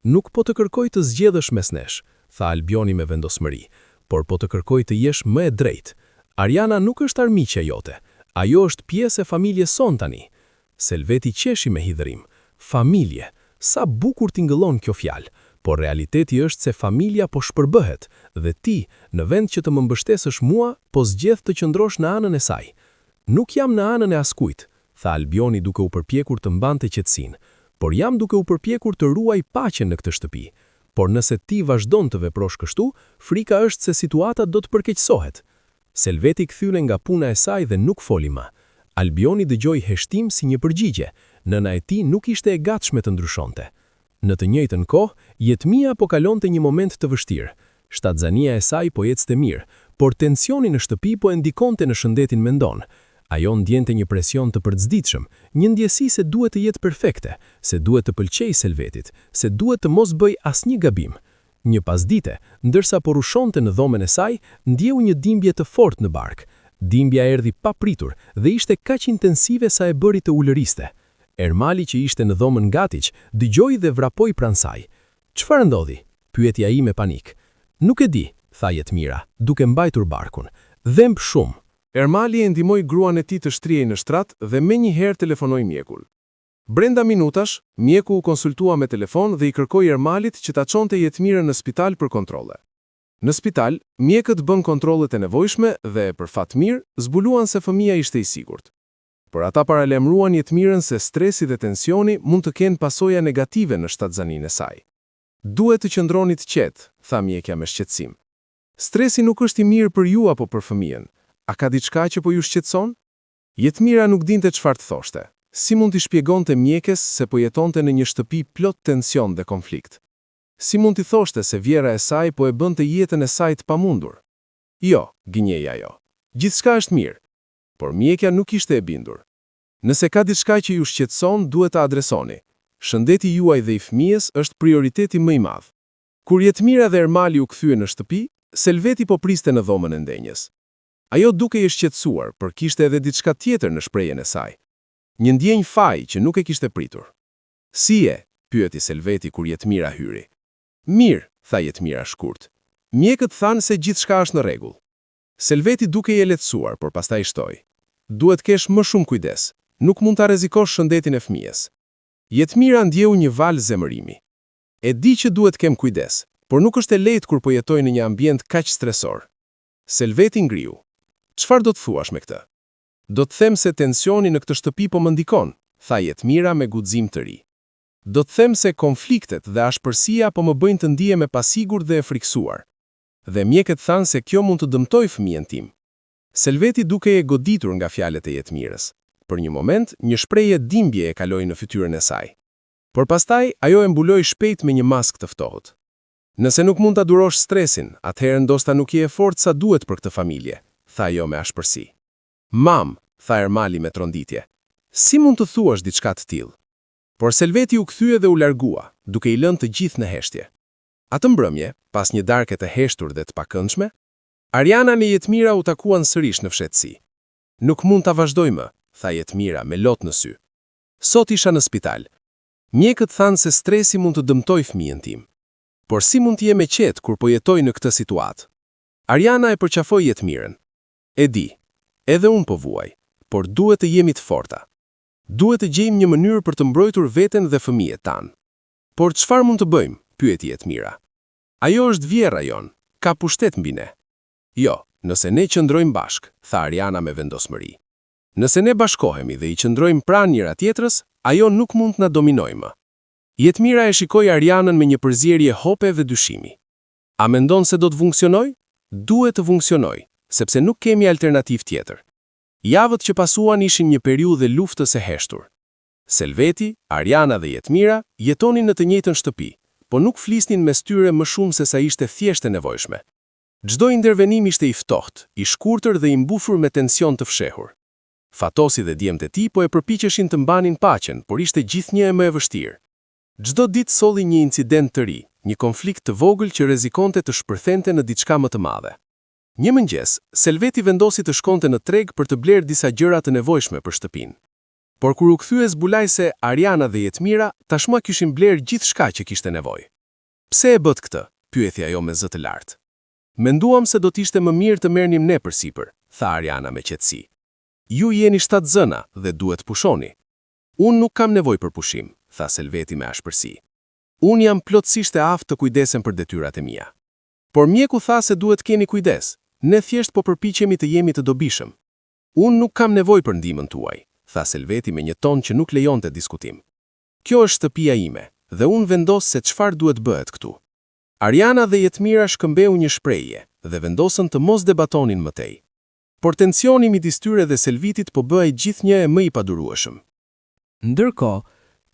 "Nuk po të kërkoj të zgjedhësh mes nesh," tha Albioni me vendosmëri, "por po të kërkoj të jesh më e drejtë. Ariana nuk është armiqja jote. Ajo është pjesë e familjes son tani." Selveti qeshi me hidhërim. "Familje, sa bukur tingëllon kjo fjalë, por realiteti është se familja po shpërbëhet dhe ti, në vend që të më mbështesësh mua, po zgjedh të qëndrosh në anën e saj." "Nuk jam në anën e askujt," tha Albioni duke u përpjekur të mbante qetësinë, "por jam duke u përpjekur të ruaj paqen në këtë shtëpi. Por nëse ti vazhdon të veprosh kështu, frika është se situata do të përkeqësohet." Selveti kthye nga puna e saj dhe nuk foli më. Albioni dëgjoi heshtim si një përgjigje. Nëna e tij nuk ishte e gatshme të ndryshonte. Në të njëjtën kohë, Jetmia po kalonte një moment të vështirë. Shtatzania e saj po ecte mirë, por tensioni në shtëpi po e ndikonte në shëndetin mendon. Ajo ndjente një presion të përcditshëm, një ndjesi se duhet të jetë perfekte, se duhet të pëlqejë Selvetit, se duhet të mos bëj asnjë gabim. Një pasdite, ndërsa po rushonte në dhomën e saj, ndjeu një dhimbje të fortë në bark. Dhimbja erdhi pa pritur dhe ishte kaq intensive sa e bëri të ulëriste. Ermali që ishte në dhomën gatiq, dëgjoi dhe vrapoi pranë saj. "Çfarë ndodhi?" pyeti ai me panik. "Nuk e di," tha Jetmira, duke mbajtur barkun. "Dhemb shumë." Ermali e ndihmoi gruan e tij të shtrihej në shtrat dhe menjëherë telefonoi mjekun. Brenda minutash, mjeku u konsultua me telefon dhe i kërkoi Ermalit që ta çonte Jetmirën në spital për kontrolle. Në spital, mjekët bën kontrollet e nevojshme dhe, për fat mirë, zbuluan se fëmia ishte i sigurt. Por ata paralajmëruan Jetmirën se stresi dhe tensioni mund të kenë pasoja negative në shtatzaninë e saj. "Duhet të qëndroni të qetë," tha mjekja me shqetësim. "Stresi nuk është i mirë për ju apo për fëmijën. A ka diçka që po ju shqetëson?" Jetmira nuk dinte çfarë të thoshte. Si mund t'i shpjegonte mjekes se po jetonte në një shtëpi plot tension dhe konflikt? Si mund t'i thoshte se vjera e saj po e bënte jetën e saj të pamundur? "Jo," gënjej ajo. "Gjithçka është mirë." Por mjekja nuk ishte e bindur. "Nëse ka diçka që ju shqetëson, duhet ta adresoni. Shëndeti juaj dhe i fëmijës është prioriteti më i madh." Kur Jetmira dhe Ermali u kthye në shtëpi, Selveti po priste në dhomën e ndenjës. Ajo duke i shqetësuar, por kishte edhe diçka tjetër në shprehjen e saj. Një ndjenjë faji që nuk e kishte pritur. "Si je?" pyeti Selveti kur Jetmira hyri. "Mirë," tha Jetmira shkurt. "Mjekët thanë se gjithçka është në rregull." Selveti duke i lehtësuar, por pastaj shtoi. "Duhet kesh më shumë kujdes. Nuk mund ta rrezikosh shëndetin e fëmijës." Jetmira ndjeu një val zemërimi. "E di që duhet kem kujdes, por nuk është e lehtë kur po jetoj në një ambient kaq stresor." Selveti ngriu. "Çfarë do të thuash me këtë?" "Do të them se tensioni në këtë shtëpi po më ndikon," tha Jetmira me guxim të ri. "Do të them se konfliktet dhe ashpërsia po më bëjnë të ndihem e pasigurt dhe e friksuar. Dhe mjekët thanë se kjo mund të dëmtojë fëmijën tim." Selveti duke e goditur nga fjalët e Jetmirës. Për një moment, një shprehje dhimbje e kaloi në fytyrën e saj. Por pastaj, ajo e mbuloi shpejt me një maskë të ftohtë. "Nëse nuk mund ta durosh stresin, atëherë ndoshta nuk je e fortë sa duhet për këtë familje," tha ajo me ashpërsi. "Mam," tha Ermali me tronditje. "Si mund të thuash diçka të tillë?" Por Selveti u kthye dhe u largua, duke i lënë të gjithë në heshtje. Atë mbrëmje, pas një darke të heshtur dhe të pakëndshme, Ariana me Jetmira u takuan sërish në fshehtësi. "Nuk mund ta vazhdoj më," tha Jetmira me lot në sy. "Sot isha në spital. Mjekët thanë se stresi mund të dëmtojë fëmijën tim. Por si mund të jem e qetë kur po jetoj në këtë situatë?" Ariana e përqafoi Jetmirën. "E di, edhe unë po vuaj, por duhet të jemi të forta. Duhet të gjejmë një mënyrë për të mbrojtur veten dhe fëmijët tanë." "Por çfarë mund të bëjmë?" pyeti Jetmira. "Ajo është vjerra jon, ka pushtet mbi ne." "Jo, nëse ne qëndrojmë bashk," tha Ariana me vendosmëri. "Nëse ne bashkohemi dhe i qëndrojmë pranë njëra tjetrës, ajo nuk mund të na dominojë më." Jetmira e shikoi Arianën me një përzierje hope dhe dyshimi. "A mendon se do të funksionojë?" "Duhet të funksionojë, sepse nuk kemi alternativë tjetër." Javët që pasuan ishin një periudhë luftës së heshtur. Selveti, Ariana dhe Jetmira jetonin në të njëjtën shtëpi, po nuk flisnin mes tyre më shumë se sa ishte thjesht e nevojshme. Çdo intervenim ishte i ftohtë, i shkurtër dhe i mbufur me tension të fshehur. Fatosi dhe djemtë e tij po e përpiqeshin të mbanin paqen, por ishte gjithnjë më e vështirë. Çdo ditë solli një incident të ri, një konflikt të vogël që rrezikonte të shpërthente në diçka më të madhe. Një mëngjes, Selveti vendosi të shkonte në treg për të blerë disa gjëra të nevojshme për shtëpinë. Por kur u kthye zbulai se Ariana dhe Jetmira tashmë kishin blerë gjithçka që kishte nevojë. "Pse e bët këtë?" pyeti ajo me zë të lartë. "Menduam se do të ishte më mirë të merrnim ne përsipër," tha Ariana me qetësi. "Ju jeni 7 zëna dhe duhet pushoni." "Unë nuk kam nevojë për pushim," tha Selveti me ashpërsi. "Unë jam plotësisht e aftë të kujdesem për detyrat e mia." "Por mjeku tha se duhet keni kujdes. Ne thjesht po përpiqemi të jemi të dobishëm." "Unë nuk kam nevojë për ndihmën tuaj," tha Selveti me një ton që nuk lejonte diskutim. "Kjo është shtëpia ime dhe unë vendos se çfarë duhet bëhet këtu." Ariana dhe Jetmira shkëmbeu një shprehje dhe vendosën të mos debatonin më tej. Por tensioni midis tyre dhe Selvitit po bëhej gjithnjë e më i padurueshëm. Ndërkohë,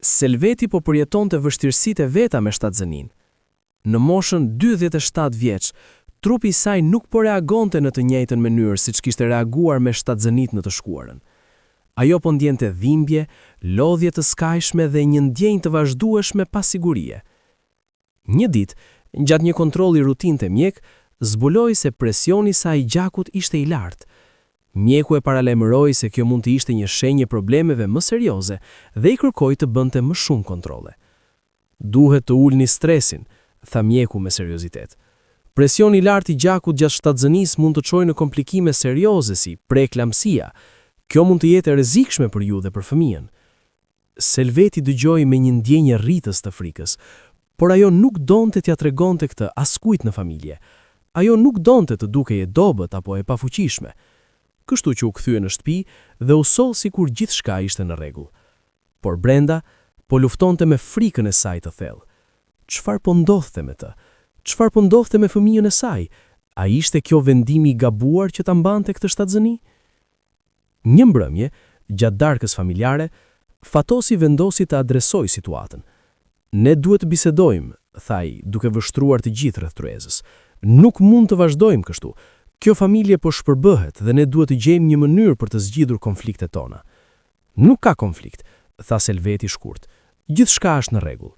Selveti po përjetonte vështirësitë e veta me shtatzënin. Në moshën 27 vjeç, Trupi i saj nuk po reagonte në të njëjtën mënyrë siç kishte reaguar me shtatzënit në të shkuarën. Ajo po ndjente dhimbje, lodhje të skajshme dhe një ndjenjë të vazhdueshme pa sigurie. Një ditë, gjatë një kontrolli rutinë te mjek, zbuloi se presioni i saj i gjakut ishte i lartë. Mjeku e paralajmëroi se kjo mund të ishte një shenjë problemeve më serioze dhe i kërkoi të bënte më shumë kontrolle. Duhet të ulni stresin, tha mjeku me seriozitet. Presioni i lartë i gjakut gjatë shtatzënisë mund të çojë në komplikime serioze si preeklamsia. Kjo mund të jetë e rrezikshme për ju dhe për fëmijën. Selveti dëgjoi me një ndjenjë rritës të frikës, por ajo nuk donte t'ia tregonte këtë askujt në familje. Ajo nuk donte të dukej e dobët apo e pafuqishme. Kështu që u kthye në shtëpi dhe u soll sikur gjithçka ishte në rregull. Por brenda po luftonte me frikën e saj të thellë. Çfarë po ndodhte me të? Çfarë po ndodhte me fëmijën e saj? A ishte kjo vendimi i gabuar që ta mbante këtë shtatzëni? Një mbrëmje, gjatë darkës familjare, Fatosi vendosi të adresoj situatën. Ne duhet të bisedojmë, thaj, duke vështruar të gjithë rreth tryezës. Nuk mund të vazhdojmë kështu. Kjo familje po shpërbëhet dhe ne duhet të gjejmë një mënyrë për të zgjidhur konfliktet tona. Nuk ka konflikt, tha Selveti shkurt. Gjithçka është në rregull.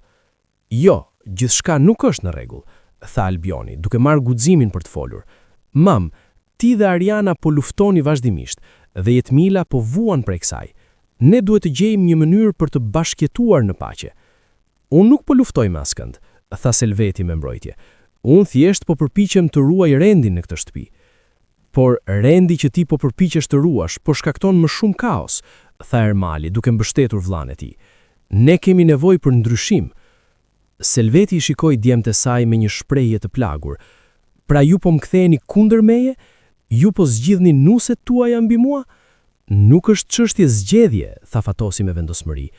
Jo, gjithçka nuk është në rregull, tha Albioni, duke marrë guximin për të folur. Mam, ti dhe Ariana po luftoni vazhdimisht dhe Jetmila po vuan prej kësaj. Ne duhet të gjejmë një mënyrë për të bashkëjetuar në paqe. Unë nuk po luftoj me askënd, tha Selveti me mbrojtje. Unë thjesht po përpiqem të ruaj rendin në këtë shtëpi. Por rendi që ti po përpiqesh të ruash po shkakton më shumë kaos, tha Ermali duke mbështetur vllain e tij. Ne kemi nevojë për ndryshim. Selveti i shikoi djemtë e saj me një shprehje të plagur. Pra ju po më ktheheni kundër meje? Ju po zgjidhni nuset tuaja mbi mua? Nuk është çështje zgjedhje, tha Fatosi me vendosmëri,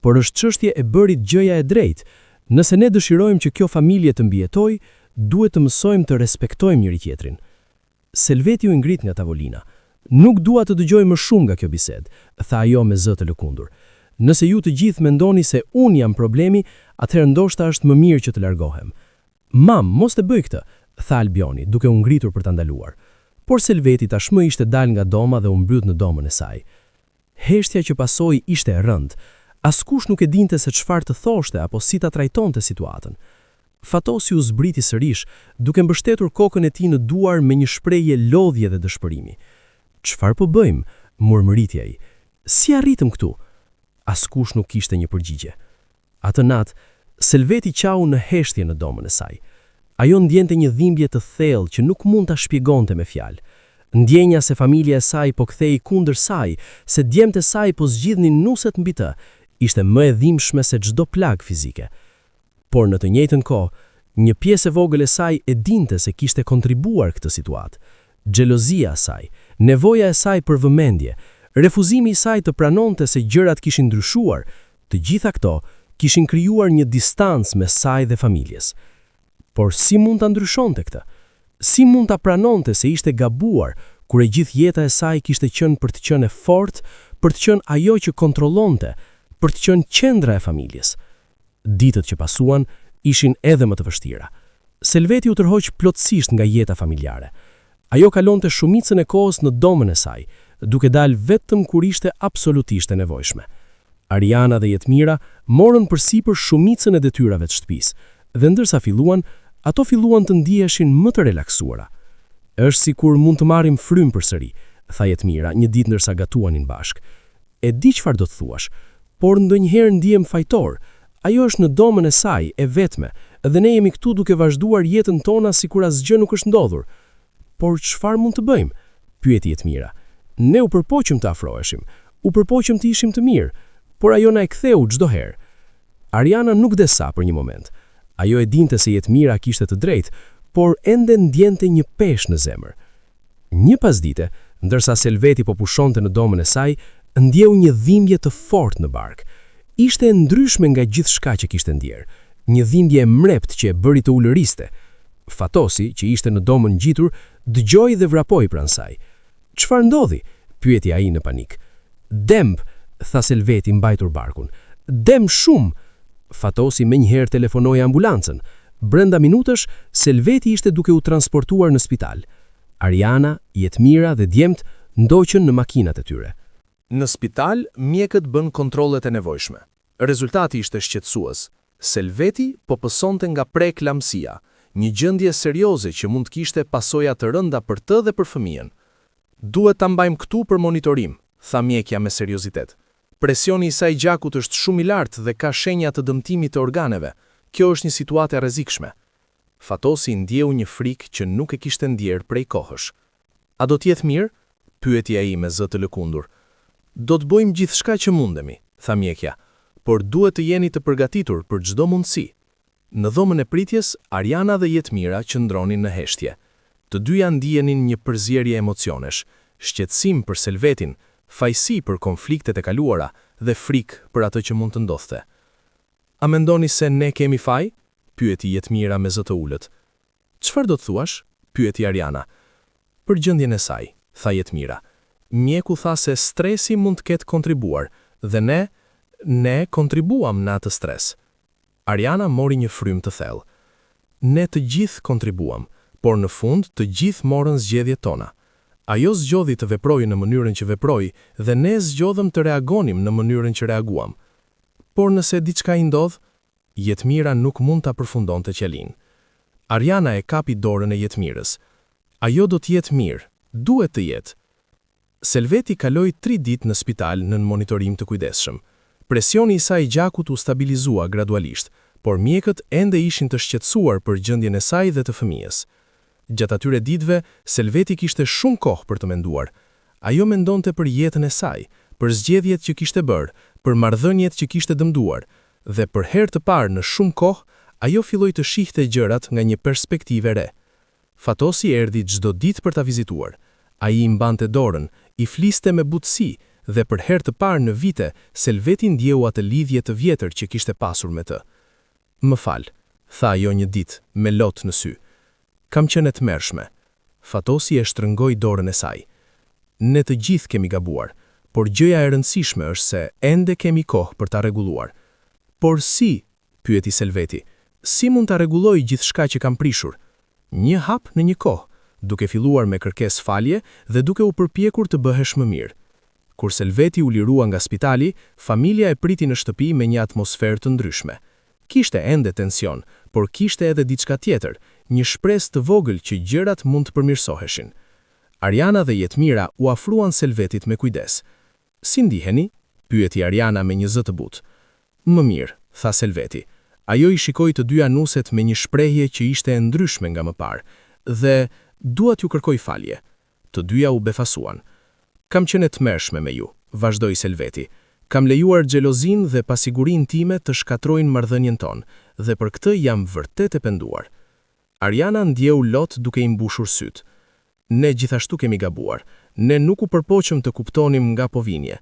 por është çështje e bërit gjëja e drejtë. Nëse ne dëshirojmë që kjo familje të mbijetojë, duhet të mësojmë të respektojmë njëri tjetrin. Selveti u ngrit nga tavolina. Nuk dua të dëgjoj më shumë nga kjo bisedë, tha ajo me zë të lëkundur. Nëse ju të gjithë mendoni se unë jam problemi, atëherë ndoshta është më mirë që të largohem. Mam, mos të bëj këtë, tha Albioni, duke u ngritur për ta ndaluar. Por Selveti tashmë ishte dal nga doma dhe u mbyt në domën e saj. Heshtja që pasoi ishte e rëndë. Askush nuk e dinte se çfarë të thoshte apo si ta trajtonte situatën. Fatosi u zbriti sërish, duke mbështetur kokën e tij në duar me një shprehje lodhje dhe dëshpërimi. "Çfarë po bëjmë?" murmëriti ai. "Si arritëm këtu?" Askush nuk kishte një përgjigje. Atë natë, Selveti qau në heshtje në domën e saj. Ajo ndjente një dhimbje të thellë që nuk mund ta shpjegonte me fjalë. Ndjenja se familja e saj po kthehej kundër saj, se djemtë e saj po zgjidhnin nuset mbi të, ishte më e dhimbshme se çdo plagë fizike. Por në të njëjtën kohë, një pjesë e vogël e saj e dinte se kishte kontribuar këtë situatë. Xhelozia e saj, nevoja e saj për vëmendje, refuzimi i saj të pranonte se gjërat kishin ndryshuar, të gjitha këto kishin krijuar një distancë mes saj dhe familjes. Por si mund ta ndryshonte këtë? Si mund ta pranonte se ishte gabuar, kur e gjithë jeta e saj kishte qenë për të qenë e fortë, për të qenë ajo që kontrollonte, për të qenë qendra e familjes? Ditët që pasuan ishin edhe më të vështira. Selveti u tërhoq plotësisht nga jeta familjare. Ajo kalonte shumicën e kohës në domën e saj, duke dalë vetëm kur ishte absolutisht e nevojshme. Ariana dhe Jetmira morën përsipër shumicën e detyrave të shtëpisë, dhe ndërsa ato filluan të ndiheshin më të relaksuara. "Është sikur mund të marrim frym përsëri," tha Jetmira një ditë ndërsa gatuanin bashkë. "E di çfarë do të thuash, por ndonjëherë ndihem fajtor. Ajo është në domën e saj, e vetme, dhe ne jemi këtu duke vazhduar jetën tona sikur asgjë nuk është ndodhur." "Por çfarë mund të bëjmë?" pyeti Jetmira. "Ne u përpoqëm të afroheshim, u përpoqëm të ishim të mirë, por ajo na e ktheu çdo herë." Ariana nuk desa për një moment. Ajo e dinte se Jetmira kishte të drejtë, por ende ndjente një peshë në zemër. Një pasdite, ndërsa Selveti po pushonte në domën e saj, ndjeu një dhimbje të fortë në bark. Ishte e ndryshme nga gjithçka që kishte ndjer, një dhimbje e mrept që e bëri të ulëriste. Fatosi, që ishte në domën ngjitur, dëgjoi dhe vrapoi pranë saj. "Çfarë ndodhi?" pyeti ai në panik. "Demb," tha Selveti mbajtur barkun. "Demb shumë." Fatosi menjëherë telefonoi ambulancën, Brenda minutësh, Selveti ishte duke u transportuar në spital. Ariana, Jetmira dhe djemt ndoqën në makinat e tyre. Në spital, mjekët bën kontrollet e nevojshme. Rezultati ishte shqetësues. Selveti po pësonte nga preeklamsia, një gjendje serioze që mund të kishte pasoja të rënda për të dhe për fëmijën. Duhet ta mbajmë këtu për monitorim, tha mjekja me seriozitet. Presioni i saj gjakut është shumë i lartë dhe ka shenja të dëmtimit të organeve. Kjo është një situatë e rrezikshme. Fatosi ndjeu një frikë që nuk e kishte ndjerë prej kohësh. A do të jetë mirë? Pyeti ai me zë të lëkundur. Do të bëjmë gjithçka që mundemi, tha mjekja, por duhet të jeni të përgatitur për çdo mundësi. Në dhomën e pritjes, Ariana dhe Jetmira qëndronin në heshtje. Të dyja ndihenin një përzierje emocionesh, shqetësim për Selvetin, fajsi për konfliktet e kaluara dhe frikë për atë që mund të ndodhte. A mendoni se ne kemi faj? Pyeti Jetmira me zë të ulët. Çfarë do të thuash? Pyeti Ariana. Për gjendjen e saj, tha Jetmira. Mjeku tha se stresi mund të ketë kontribuar dhe ne kontribuam në atë stres. Ariana mori një frymë të thellë. Ne të gjithë kontribuam, por në fund të gjithë morën zgjedhjet tona. Ajo zgjodhi të veprojë në mënyrën që veproi dhe ne zgjodhëm të reagonim në mënyrën që reaguam. Por nëse diçka i ndodh, Jetmira nuk mund ta përfundonte qelin. Ariana e kapi dorën e Jetmirës. Ajo do të jetë mirë, duhet të jetë. Selveti kaloi 3 ditë në spital në monitorim të kujdesshëm. Presioni i saj gjakut u stabilizua gradualisht, por mjekët ende ishin të shqetësuar për gjendjen e saj dhe të fëmijës. Gjatë atyre ditëve, Selveti kishte shumë kohë për të menduar. Ajo mendonte për jetën e saj, për zgjedhjet që kishte bërë, për marrëdhëniet që kishte dëmtuar, dhe për herë të parë në shumë kohë, ajo filloi të shihte gjërat nga një perspektivë re. Fatosi erdhi çdo ditë për ta vizituar. Ai i mbante dorën, i fliste me butësi dhe për herë të parë në vite, Selveti ndjeu atë lidhje të vjetër që kishte pasur me të. Më fal, tha ajo një ditë me lot në sy. Kam qenë e tmerrshme. Fatosi e shtrëngoi dorën e saj. Ne të gjithë kemi gabuar, por gjëja e rëndësishme është se ende kemi kohë për ta rregulluar. Por si? Pyeti Selveti. Si mund ta rregulloj gjithçka që kam prishur? Një hap në një kohë, duke filluar me kërkesë falje dhe duke u përpjekur të bëhesh më mirë. Kur Selveti u lirua nga spitali, familja e priti në shtëpi me një atmosferë të ndryshme. Kishte ende tension, por kishte edhe diçka tjetër, një shpresë të vogël që gjërat mund të përmirësoheshin. Ariana dhe Jetmira u afruan Selvetit me kujdes. Si ndiheni? Pyeti Ariana me një zë të butë. Më mirë, tha Selveti. Ajo i shikoi të dy anuset me një shprehje që ishte e ndryshme nga më parë, dhe dua t'ju kërkoj falje. Të dyja u befasuan. Kam qenë e tmerrshme me ju, vazhdoi Selveti. Kam lejuar xhelozin dhe pasigurinë time të shkatrojnë marrëdhënien tonë, dhe për këtë jam vërtet e penduar. Ariana ndjeu lot duke i mbushur syt. Ne gjithashtu kemi gabuar, ne nuk u përpoqëm të kuptonim nga povinje.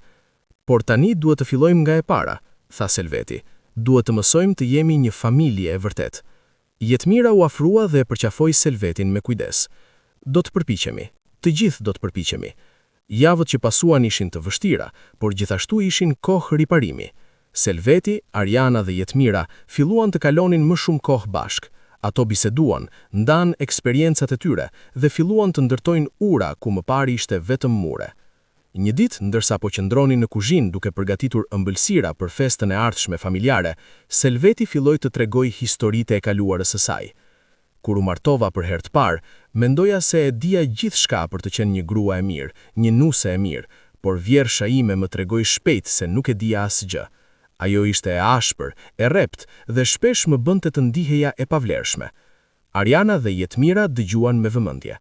Por tani duhet të fillojmë nga e para, tha Selveti. Duhet të mësojmë të jemi një familje e vërtet. Jetmira u afrua dhe përqafoi Selvetin me kujdes. Do të përpiqemi, të gjithë do të përpiqemi. Javët që pasuan ishin të vështira, por gjithashtu ishin kohë riparimi. Selveti, Ariana dhe Jetmira filluan të kalonin më shumë kohë bashk. Ato biseduan, ndan eksperiencat e tyre dhe filluan të ndërtojnë ura ku më pari ishte vetëm mure. Një ditë, ndërsa po qëndronin në kuzhinë duke përgatitur ëmbëlsira për festën e ardhshme familjare, Selveti filloi të tregoj historitë e kaluarës së saj. Kur u martova për herë të parë, mendoja se e dija gjithçka për të qenë një grua e mirë, një nuse e mirë, por vjersha ime më tregoi shpejt se nuk e dija asgjë. Ajo ishte e ashpër, e rrept dhe shpesh më bënte të ndiheja e pavlerëshme. Ariana dhe Jetmira dëgjuan me vëmendje.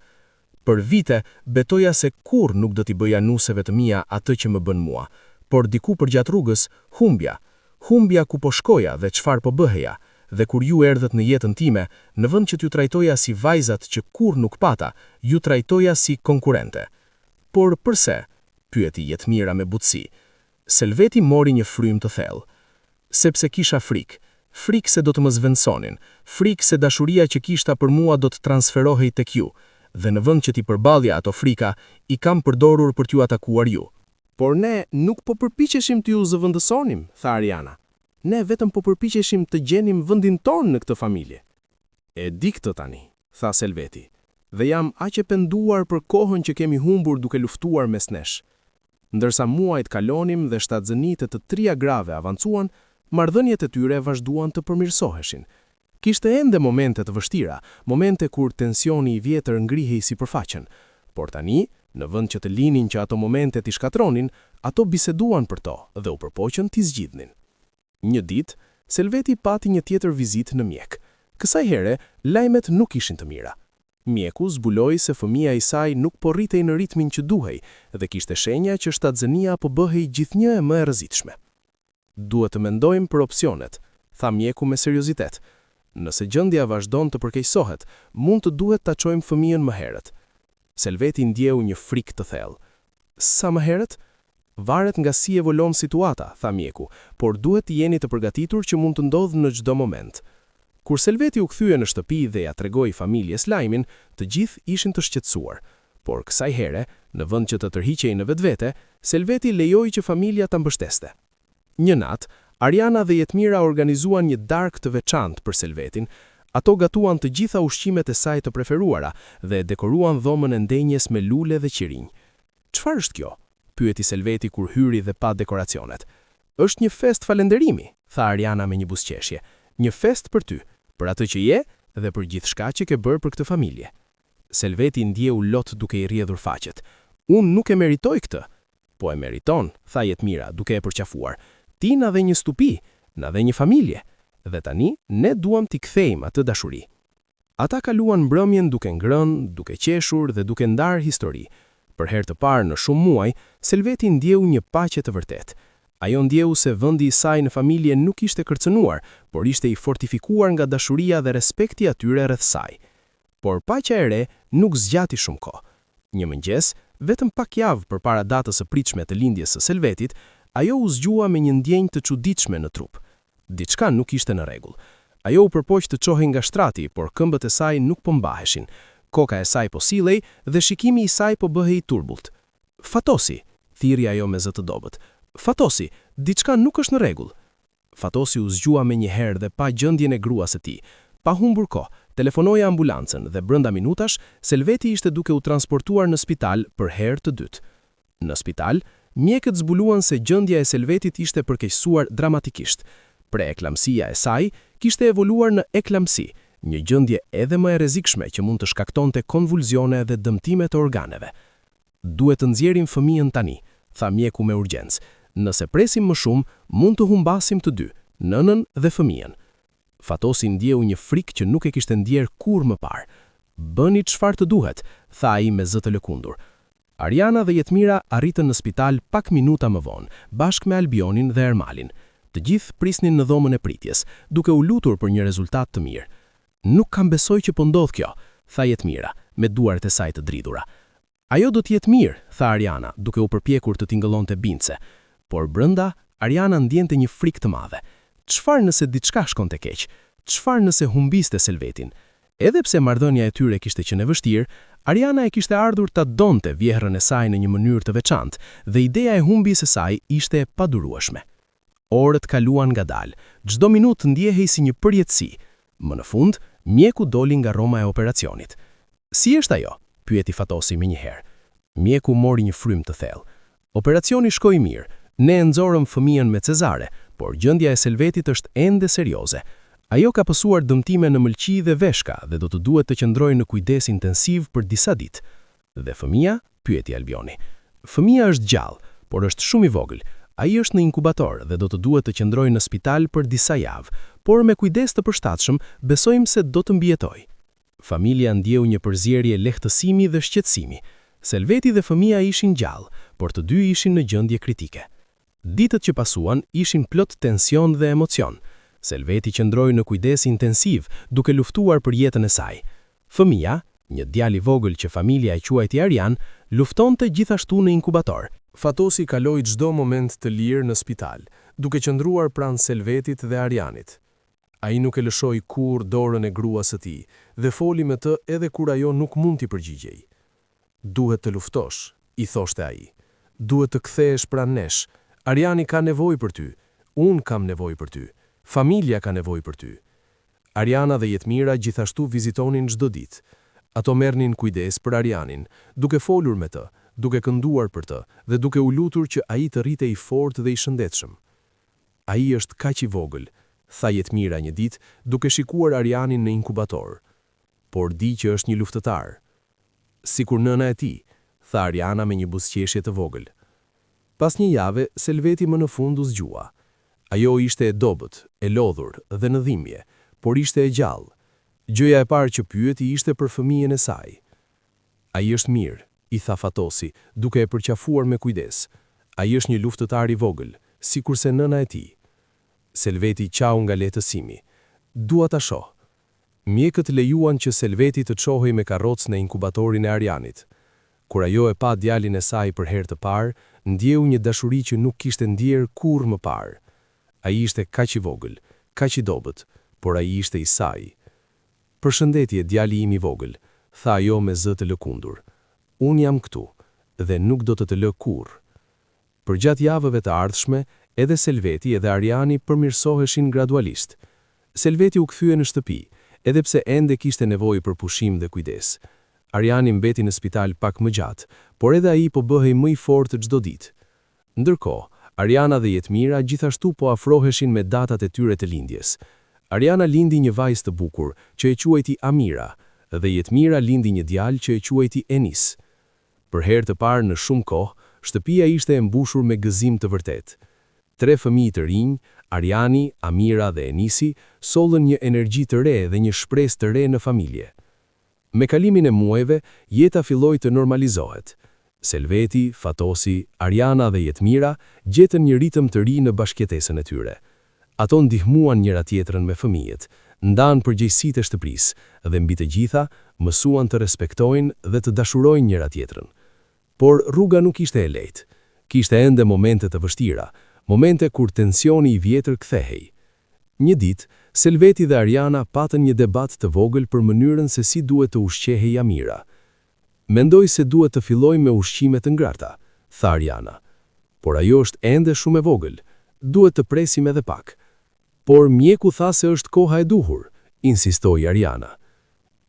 Për vite, betoja se kur nuk do t'i bëja nuseve të mia atë që më bën mua, por diku përgjatë rrugës, humbja ku po shkoja dhe çfarë po bëheja, dhe kur ju erdhët në jetën time, në vend që t'ju trajtoja si vajzat që kur nuk pata, ju trajtoja si konkurrente. Por përse? Pyeti Jetmira me butësi. Selveti mori një frymë të thellë. Sepse kisha frikë se do të më zvendësonin, frikë se dashuria që kishta për mua do të transferohej tek ju, dhe në vend që t'i përballja ato frika, i kam përdorur për t'ju atakuar ju. Por ne nuk po përpiqeshim t'ju zëvendësonim, tha Ariana. Ne vetëm po përpiqeshim të gjenim vendin tonë në këtë familje. E di këtë tani, tha Selveti, dhe jam aq e penduar për kohën që kemi humbur duke luftuar mes nesh. Ndërsa muajt kalonim dhe shtatzënitë të 3 grave avancuan, marrëdhëniet e tyre vazhduan të përmirësoheshin. Kishte ende momente të vështira, momente kur tensioni i vjetër ngrihej sipërfaqen, por tani, në vend që të linin që ato momente t'i shkatronin, ato biseduan për to dhe u përpoqën t'i zgjidhnin. Një ditë, Selveti pati një tjetër vizitë në mjek. Kësaj here, lajmet nuk ishin të mira. Mjeku zbuloi se fëmia i saj nuk po rritej në ritmin që duhej dhe kishte shenja që shtatzënia po bëhej gjithnjë e më e rrezikshme. Duhet të mendojmë për opsionet, tha mjeku me seriozitet. Nëse gjendja vazhdon të përkeqësohet, mund të duhet ta çojmë fëmijën më herët. Selveti ndjeu një frikë të thellë. Sa më herët? Varet nga si evolon situata, tha mjeku, por duhet të jeni të përgatitur që mund të ndodhë në çdo moment. Kur Selveti u kthye në shtëpi dhe ja tregoi familjes lajmin, të gjithë ishin të shqetësuar. Por kësaj here, në vend që të tërhiqej në vetvete, Selveti lejoi që familja ta mbështeste. Një natë, Ariana dhe Jetmira organizuan një darkë të veçantë për Selvetin. Ato gatuan të gjitha ushqimet e saj të preferuara dhe dekoruan dhomën e ndenjes me lule dhe qirinj. "Çfarë është kjo?" pyeti Selveti kur hyri dhe pa dekoracionet. "Është një fest falënderimi," tha Ariana me një buzëqeshje. "Një fest për ty, për atë që je dhe për gjithçka që ke bërë për këtë familje." Selveti ndjeu lot duke i rrjedhur faqet. "Unë nuk e meritoj këtë." "Po e meriton," tha Jetmira duke e përqafuar. "Ti na dhe një stupi, na dhe një familje, dhe tani ne duam t'i kthejmë atë dashuri." Ata kaluan mbrëmjen duke ngrënë, duke qeshur dhe duke ndarë histori. Për herë të parë në shumë muaj, Selveti ndjeu një paqe të vërtetë. Ajo ndjeu se vendi i saj në familje nuk ishte kërcënuar, por ishte i fortifikuar nga dashuria dhe respekti atyre rreth saj. Por paqja e re nuk zgjati shumë kohë. Një mëngjes, vetëm pak javë përpara datës së pritshme të lindjes së Selvetit, ajo u zgjua me një ndjenjë të çuditshme në trup. Diçka nuk ishte në rregull. Ajo u përpoq të çohej nga shtrati, por këmbët e saj nuk po mbaheshin. Koka e saj po sillej dhe shikimi i saj po bëhej turbullt. "Fatosi," thiri ajo me zë të dobët. "Fatosi, diçka nuk është në rregull." Fatosi u zgjua me një herë dhe pa gjendjen e gruas së tij. Pa humbur kohë, telefonoi ambulancën dhe brenda minutash Selveti ishte duke u transportuar në spital për herë të dytë. Në spital, mjekët zbuluan se gjendja e Selvetit ishte përkeqësuar dramatikisht. Preeklamsia e saj kishte evoluar në eklamsi, një gjendje edhe më e rrezikshme që mund të shkaktonte konvulzione dhe dëmtime të organeve. "Duhet të nxjerrim fëmijën tani," tha mjeku me urgjencë. "Nëse presim më shumë, mund të humbasim të dy, nënën dhe fëmijën." Fatosi ndjeu një frikë që nuk e kishte ndjer kurrë më parë. "Bëni çfarë të duhet," tha ai me zë të lëkundur. Ariana dhe Jetmira arritën në spital pak minuta më vonë, bashkë me Albionin dhe Ermalin. Të gjithë prisnin në dhomën e pritjes, duke u lutur për një rezultat të mirë. "Nuk kam besoj që po ndodh kjo," tha Jetmira, me duart e saj të dridhura. "Ajo do të jetë mirë," tha Ariana, duke u përpjekur të tingëllonte bindse. Por brenda, Ariana ndjente një frikë të madhe. Çfarë nëse diçka shkonte keq? Çfarë nëse humbiste Selvetin? Edhe pse marrëdhënia e tyre kishte qenë e vështirë, Ariana e kishte ardhur ta donte vjehrën e saj në një mënyrë të veçantë dhe ideja e humbjes së saj ishte e padurueshme. Orët kaluan ngadalë, çdo minutë ndjehej si një përjetësi. Më në fund, mjeku doli nga roma e operacionit. "Si është ajo?" pyeti Fatosi më njëherë. Mjeku mori një frym të thellë. "Operacioni shkoi mirë. Ne e nxorëm fëmijën me cezare, por gjendja e Selvetit është ende serioze. Ajo ka pasur dëmtime në mëlçi dhe veshka dhe do të duhet të qëndrojë në kujdes intensiv për disa ditë." "Dhe fëmia?" pyeti Albioni. "Fëmia është gjallë, por është shumë i vogël. Ai është në inkubator dhe do të duhet të qëndrojë në spital për disa javë, por me kujdes të përshtatshëm besojmë se do të mbijetojë." Familja ndjeu një përzierje lehtësimi dhe shqetësimi. Selveti dhe fëmia ishin gjallë, por të dy ishin në gjendje kritike. Ditët që pasuan ishin plot tension dhe emocion. Selveti qëndroi në kujdes intensiv, duke luftuar për jetën e saj. Fëmia, një djalë i vogël që familja e quajti Arian, luftonte gjithashtu në inkubator. Fatosi kaloi çdo moment të lirë në spital, duke qëndruar pranë Selvetit dhe Arianit. Ai nuk e lëshoi kurrë dorën e gruas së tij dhe foli me të edhe kur ajo nuk mund t'i përgjigjej. "Duhet të luftosh," i thoshte ai. "Duhet të kthehesh pranë nesh. Ariani ka nevojë për ty. Unë kam nevojë për ty. Familja ka nevojë për ty." Ariana dhe Jetmira gjithashtu vizitonin çdo ditë. Ato merrnin kujdes për Arianin, duke folur me të, duke kënduar për të dhe duke u lutur që ai të rritej i fortë dhe i shëndetshëm. Ai është kaq i vogël, tha Jetmira një ditë, duke shikuar Arianin në inkubator. Por di që është një luftëtar. Sikur nëna e tij, tha Ariana me një buzëqeshje të vogël. Pas një jave, Selveti më në fund u zgjua. Ajo ishte e dobët, e lodhur dhe në dhimbje, por ishte e gjallë. Gjëja e parë që pyeti ishte për fëmijën e saj. Ai është mirë, i tha Fatosi, duke e përqafuar me kujdes. Ai është një luftëtar i vogël, sikurse nëna e tij. Selveti qau nga lehtësimi. Dua ta shoh. Mjekët lejuan që Selveti të çohej me karrocë në inkubatorin e Arianit. Kur ajo e pa djalin e saj për herë të parë, ndjeu një dashuri që nuk kishte ndjer kurrë më parë. Ai ishte kaq i vogël, kaq i dobët, por ai ishte i saj. Përshëndetje, djali im i vogël, tha ajo me zë të lëkundur. Unë jam këtu, dhe nuk do të lë kurrë. Përgjatë javëve të ardhshme, edhe Selveti edhe Ariani përmirësoheshin gradualisht. Selveti u kthye në shtëpi, edhe pse ende kishte nevojë për pushim dhe kujdes. Ariani mbeti në spital pak më gjatë, por edhe ai po bëhej më i fortë çdo ditë. Ndërkohë, Ariana dhe Jetmira gjithashtu po afroheshin me datat e tyre të lindjes. Ariana lindi një vajzë të bukur, që e quajti Amira, dhe Jetmira lindi një djalë që e quajti Enis. Për herë të parë në shumë kohë, shtëpia ishte e mbushur me gëzim të vërtet. 3 fëmijë të rinj, Ariani, Amira dhe Enisi, sollën një energji të re dhe një shpresë të re në familje. Me kalimin e muajve, jeta filloi të normalizohet. Selveti, Fatosi, Ariana dhe Jetmira gjetën një ritëm të ri në bashkëjetesën e tyre. Ato ndihmuan njëra tjetrën me fëmijët, ndanë përgjegjësitë e shtëpisë dhe mbi të gjitha mësuan të respektojnë dhe të dashurojnë njëra tjetrën. Por rruga nuk ishte e lehtë. Kishte ende momente të vështira, momente kur tensioni i vjetër kthehej. Një ditë, Selveti dhe Ariana patën një debat të vogël për mënyrën se si duhet të ushqehej Amira. Mendoj se duhet të filloj me ushqime të ngrata, tha Ariana. Por ajo është ende shumë e vogël, duhet të presim edhe pak. Por mjeku tha se është koha e duhur, insistoi Ariana.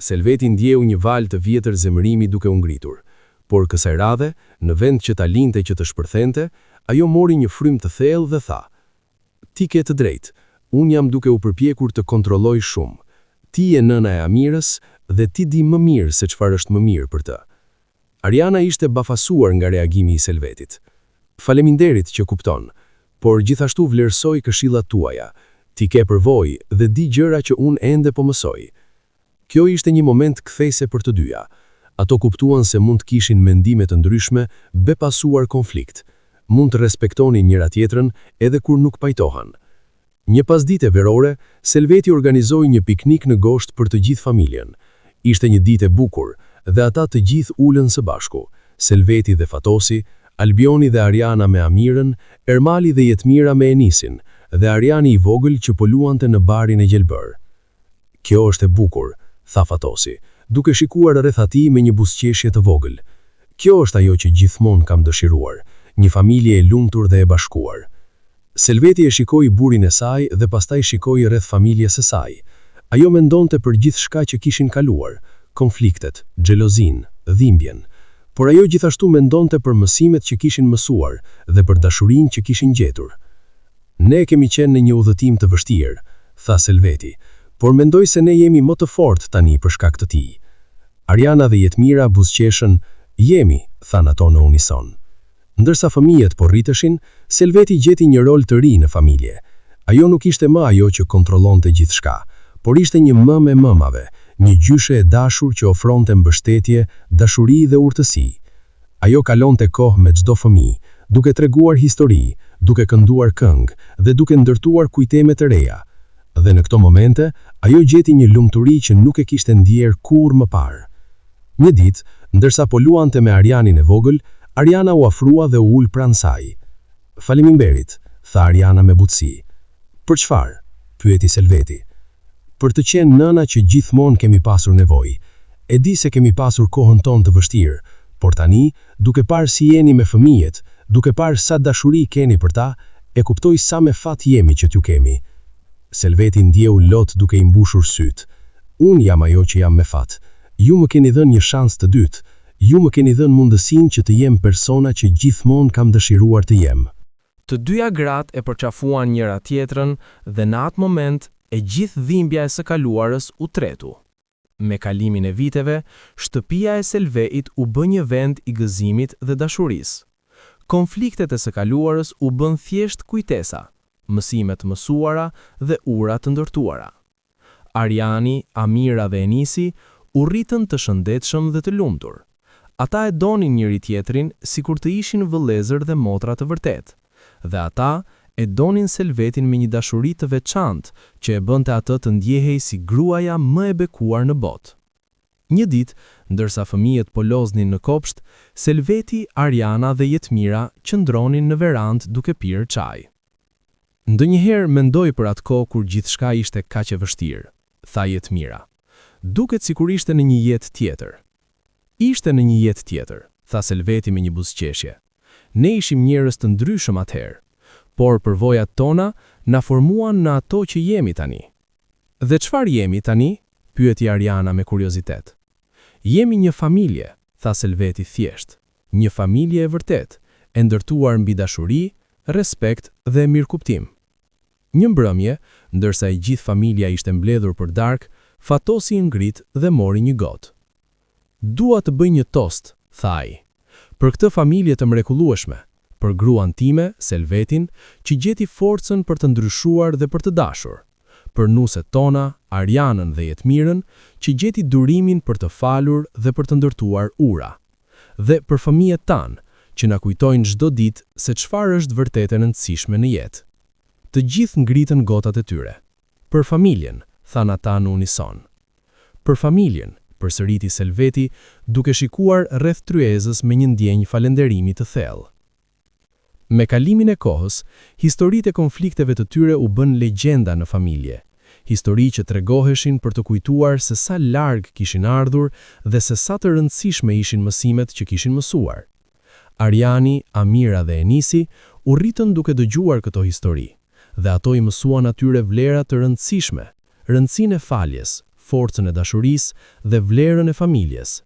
Selveti ndjeu një valë të vjetër zemërimi duke u ngritur, por kësaj radhe, në vend që ta linte që të shpërthente, ajo mori një frym të thellë dhe tha: "Ti ke të drejtë, unë jam duke u përpjekur të kontrolloj shumë. Ti je nëna e Amirës dhe ti di më mirë se çfarë është më mirë për të." Ariana ishte bafasuar nga reagimi i Selvetit. "Faleminderit që kupton, por gjithashtu vlerësoj këshillat tuaja. Ti ke përvojë dhe di gjëra që unë ende po mësoj." Kjo ishte një moment kthese për të dyja. Ato kuptuan se mund të kishin mendime të ndryshme, bepasuar konflikt. Mund të respektonin njëra tjetrën edhe kur nuk pajtohen. Një pasdite verore, Selveti organizoi një piknik në gosht për të gjithë familjen. Ishte një ditë e bukur dhe ata të gjithë ulën së bashku. Selveti dhe Fatosi, Albioni dhe Ariana me Amirën, Ermali dhe Jetmira me Enisin, dhe Ariani i vogël që po luante në barin e gjelbër. "Kjo është e bukur," tha Fatosi, duke shikuar rreth atij me një buzëqeshje të vogël. "Kjo është ajo që gjithmonë kam dëshiruar, një familje e lumtur dhe e bashkuar." Selveti e shikoi burrin e saj dhe pastaj shikoi rreth familjes së saj. Ajo mendonte për gjithçka që kishin kaluar, konfliktet, xhelozinë, dhimbjen, por ajo gjithashtu mendonte për mësimet që kishin mësuar dhe për dashurinë që kishin gjetur. "Ne kemi qenë në një udhëtim të vështirë," tha Selveti, "por mendoj se ne jemi më të fortë tani për shkak të tij." Ariana dhe Jetmira buzëqeshën, "Jemi," thanë ato në unison. Ndërsa fëmijët po rriteshin, Selveti gjeti një rol të ri në familje. Ajo nuk ishte më ajo që kontrollonte gjithçka, por ishte një më me mëmave, një gjyshe e dashur që ofronte mbështetje, dashuri dhe urtësi. Ajo kalonte kohë me çdo fëmijë, duke treguar histori, duke kënduar këngë dhe duke ndërtuar kujtime të reja. Dhe në këto momente, ajo gjeti një lumturi që nuk e kishte ndjer kurrë më parë. Një ditë, ndërsa po luante me Arianin e vogël, Ariana u afrua dhe u ul pranë saj. "Faleminderit," tha Ariana me butësi. "Për çfarë?" pyeti Selveti. "Për të qenë nëna që gjithmonë kemi pasur nevojë. E di se kemi pasur kohën tonë të vështirë, por tani, duke parë si jeni me fëmijët, duke parë sa dashuri keni për ta, e kuptoj sa me fat jemi që t'ju kemi." Selveti ndjeu lot duke I mbushur syt. Unë jam ajo që jam me fat. Ju më keni dhënë një shans të dytë. Ju më keni dhënë mundësinë që të jem persona që gjithmonë kam dëshiruar të jem. Të dyja gratë e përqafuan njëra tjetrën dhe në atë moment e gjithë dhimbja e së kaluarës u tretu. Me kalimin e viteve, shtëpia e Selveit u bë një vend I gëzimit dhe dashurisë. Konfliktet e së kaluarës u bën thjesht kujtesa, mësimet mësuara dhe ura të ndërtuara. Ariani, Amira dhe Enisi u rritën të shëndetshëm dhe të lumtur. Ata e donin njëri tjetrin sikur të ishin vëllezër dhe motra të vërtet, dhe ata e donin Selvetin me një dashuri të veçantë që e bënte atë të ndjehej si gruaja më e bekuar në botë. Një ditë, ndërsa fëmijët po loznin në kopsht, Selveti, Ariana dhe Jetmira qëndronin në verandë duke pirë çaj. Ndonjëherë mendoj për atë kohë kur gjithçka ishte kaq e vështirë, tha Jetmira. Duket sikur ishte në një jetë tjetër. Ishte në një jetë tjetër, tha Selveti me një buzëqeshje. Ne ishim njerëz të ndryshëm atëherë, por përvojat tona na formuan në ato që jemi tani. Dhe çfarë jemi tani? Pyeti Ariana me kuriozitet. Jemi një familje, tha Selveti thjesht. Një familje e vërtet, e ndërtuar mbi dashuri, respekt dhe mirëkuptim. Një mbrëmje, ndërsa I gjithë familja ishte mbledhur për darkë, Fatosi ngrit dhe mori një gotë. Dua të bëj një tost, tha ai, për këtë familje të mrekullueshme, për gruan time, Selvetin, që gjeti forcën për të ndryshuar dhe për të dashur, për nuset tona, Arianën dhe Jetmirën, që gjeti durimin për të falur dhe për të ndërtuar ura, dhe për fëmijët tanë, që na kujtojnë çdo ditë se çfarë është vërtet e rëndësishme në jetë. Të gjithë ngritën gotat e tyre. Për familjen, thanë ata në unison. Për familjen, përsëriti Selveti, duke shikuar rreth tryezës me një ndjenjë falënderimi të thellë. Me kalimin e kohës, historitë e konflikteve të tyre u bën legjenda në familje. Histori që tregoheshin për të kujtuar se sa larg kishin ardhur dhe se sa të rëndësishme ishin mësimet që kishin mësuar. Ariani, Amira dhe Enisi u rritën duke dëgjuar këto histori, dhe ato I mësuan atyre vlera të rëndësishme, rëndësinë e faljes, forcën e dashurisë dhe vlerën e familjes.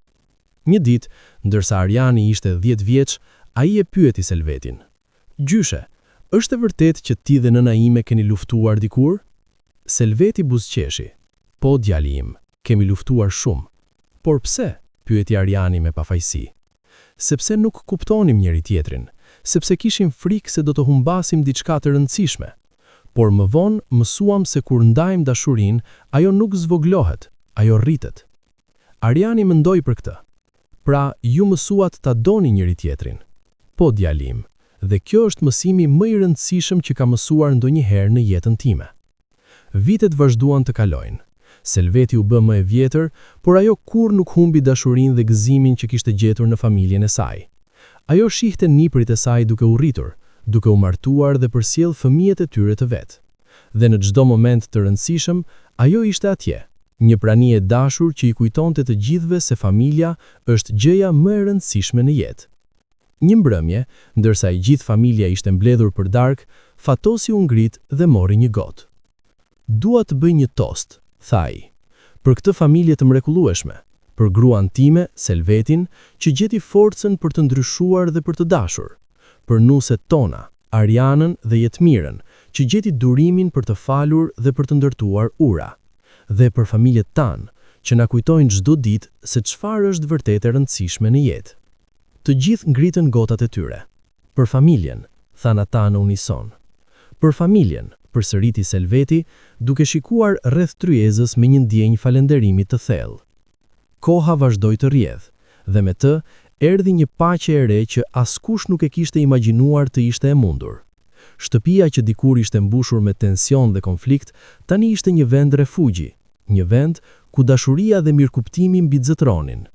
Një ditë, ndërsa Ariani ishte 10 vjeç, ai e pyeti Selvetin. Gjyshe, është e vërtet që ti dhe nëna ime keni luftuar dikur? Selveti buzëqeshi. Po, djali im, kemi luftuar shumë. Por pse? Pyeti Ariani me pafajsi. Sepse nuk kuptonim njëri tjetrin, sepse kishim frikë se do të humbasim diçka të rëndësishme. Por më vonë mësuam se kur ndajmë dashurinë, ajo nuk zvoglohet, ajo rritet. Ariani mendoi për këtë. Pra, ju mësuat ta doni njëri tjetrin. Po, djali im, dhe kjo është mësimi më I rëndësishëm që ka mësuar ndonjëherë në jetën time. Vitet vazhduan të kalojnë. Selveti u bë më e vjetër, por ajo kur nuk humbi dashurinë dhe gëzimin që kishte gjetur në familjen e saj. Ajo shihte niprit e saj duke u rritur, duke u martuar dhe përsjell fëmijët e tyre të vet. Dhe në çdo moment të rëndësishëm, ajo ishte atje, një prani e dashur që I kujtonte të gjithëve se familja është gjëja më e rëndësishme në jetë. Një mbrëmje, ndërsa I gjithë familja ishte mbledhur për darkë, Fatosi u ngrit dhe mori një gotë. Dua të bëj një tost, tha ai, për këtë familje të mrekullueshme, për gruan time, Selvetin, që gjeti forcën për të ndryshuar dhe për të dashur, për nuset tona, Arianën dhe Jetmirën, që gjeti durimin për të falur dhe për të ndërtuar ura, dhe për familjet tanë, që na kujtojnë çdo ditë se çfarë është vërtet e rëndësishme në jetë. Të gjithë ngritën gotat e tyre. Për familjen, thanë ata në unison. Për familjen, përsëriti Selveti, duke shikuar rreth tryezës me një ndjenjë falënderimi të thellë. Koha vazhdoi të rrjedh, dhe me të erdhi një paqe e re që askush nuk e kishte imagjinuar të ishte e mundur. Shtëpia që dikur ishte mbushur me tension dhe konflikt, tani ishte një vend refugji, një vend ku dashuria dhe mirëkuptimi mbizëtronin.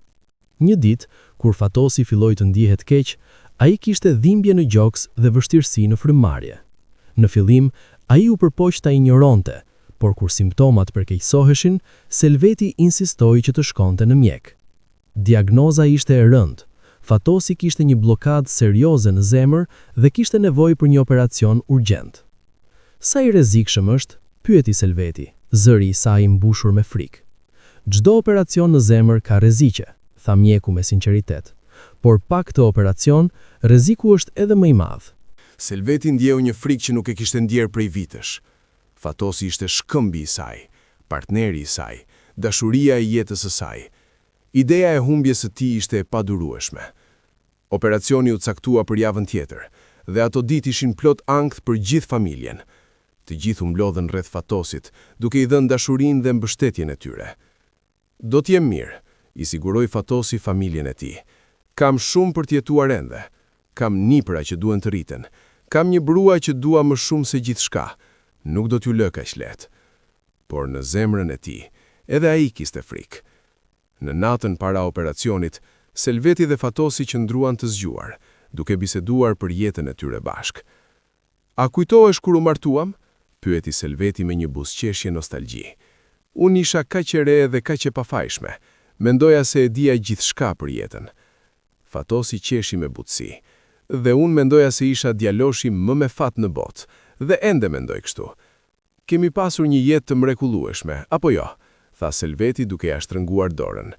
Një ditë, kur Fatosi filloi të ndihet keq, ai kishte dhimbje në gjoks dhe vështirësi në frymëmarrje. Në fillim, ai u përpoq ta injoronte, por kur simptomat përkeqësoheshin, Selveti insistoi që të shkonte në mjek. Diagnoza ishte e rëndë. Fatosi kishte një blokadë serioze në zemër dhe kishte nevojë për një operacion urgjent. Sa I rrezikshëm është, pyeti Selveti, zëri i saj i mbushur me frikë. Çdo operacion në zemër ka rreziqe, tha mjeku me sinqeritet. Por pa këtë operacion, rreziku është edhe më i madh. Selveti ndjeu një frikë që nuk e kishte ndjer prej vitesh. Fatosi ishte shkëmbi i saj, partneri i saj, dashuria e jetës së saj. Ideja e humbjes së tij ishte e padurueshme. Operacioni u caktua për javën tjetër, dhe ato ditë ishin plot ankth për gjithë familjen. Të gjithë u mblodhen rreth Fatosit, duke i dhënë dashurinë dhe mbështetjen e tyre. Do t'jem mirë, i siguroi Fatosi familjen e tij. Kam shumë për t'jetuar ende. Kam nipra që duhen të rriten. Kam një brua që dua më shumë se gjithçka. Nuk do t'ju lë kaq lehtë. Por në zemrën e tij, edhe ai kishte frikë. Në natën para operacionit, Selveti dhe Fatosi qëndruan të zgjuar, duke biseduar për jetën e tyre bashk. A kujtohesh kur u martuam? Pyeti Selveti me një buzëqeshje nostalgji. Unë isha kaq e re dhe kaq e pafajshme. Mendoja se e dija gjithçka për jetën. Fatosi qeshi me butësi. Dhe unë mendoja se isha djaloshi më me fat në botë, dhe ende mendoj kështu. Kemi pasur një jetë të mrekullueshme, apo jo? Tha Selveti duke ja shtrënguar dorën.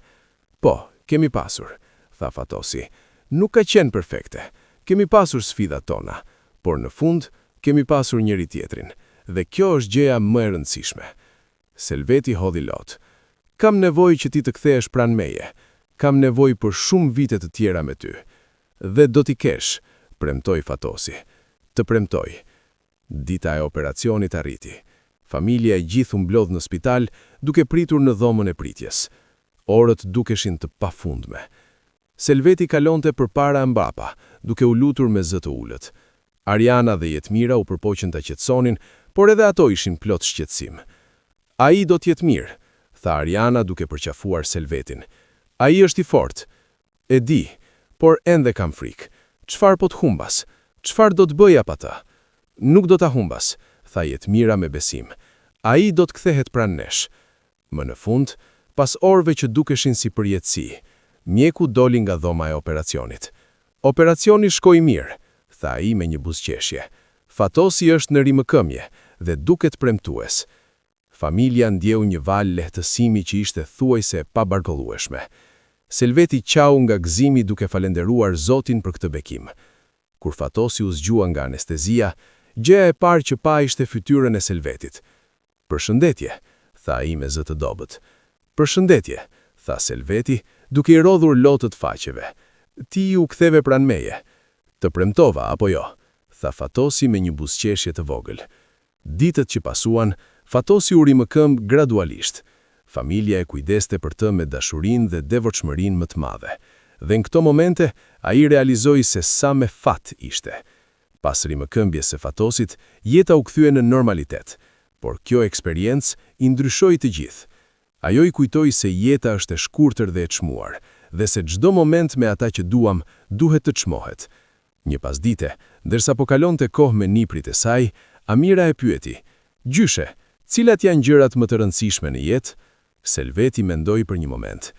Po, kemi pasur, tha Fatosi. Nuk ka qenë perfekte. Kemi pasur sfidat tona, por në fund kemi pasur njëri tjetrin, dhe kjo është gjëja më e rëndësishme. Selveti hodhi lot. Kam nevojë që ti të kthehesh pranë meje. Kam nevojë për shumë vite të tjera me ty. Dhe do t'i kesh, premtoi Fatosi. Të premtoj. Dita e operacionit arriti. Familja e gjithë u mblodh në spital, duke pritur në dhomën e pritjes. Orët dukeshin të pafundme. Selveti kalonte përpara mbrapa, duke u lutur me zë të ulët. Ariana dhe Jetmira u përpoqën ta qetësonin, por edhe ato ishin plot shqetësim. Ai do t'jetë mirë, tha Ariana duke përqafuar Selvetin. Ai është i fortë. E di, por ende kam frikë. Çfarë po të humbas? Çfarë do të bëja pa të? Nuk do ta humbas, tha Jetmira me besim. Ai do të kthehet pranë nesh. Më në fund, pas orëve që dukeshin si përjetësi, mjeku doli nga dhoma e operacionit. Operacioni shkoi mirë, tha ai me një buzëqeshje. Fatosi është në rimëkëmje dhe duket premtues. Familja ndjeu një val lehtësimi që ishte thuajse pa barkollueshme. Selveti qau nga gëzimi duke falenderuar Zotin për këtë bekim. Kur Fatosi u zgjua nga anestezia, gjëja e parë që pa ishte fytyrën e Selvetit. Përshëndetje, tha ai me zë të dobët. Përshëndetje, tha Selveti, duke i rodhur lotët faqeve. Ti u ktheve pranë meje. Të premtova, apo jo? Tha Fatosi me një buzëqeshje të vogël. Ditët që pasuan, Fatosi u rimëkëmb gradualisht. Familja e kujdeste për të me dashurinë dhe devotshmërinë më të madhe. Dhe në këto momente, ai realizoi se sa me fat ishte. Pas rimëkëmbjes së Fatosit, jeta u kthye në normalitet, por kjo eksperiencë i ndryshoi të gjithë. Ajo i kujtoi se jeta është e shkurtër dhe e çmuar, dhe se çdo moment me ata që duam duhet të çmohet. Një pasdite, ndërsa po kalonte kohë me niprit e saj, Amira e pyeti: "Gjyshe, cilat janë gjërat më të rëndësishme në jetë?" Selveti mendoi për një moment.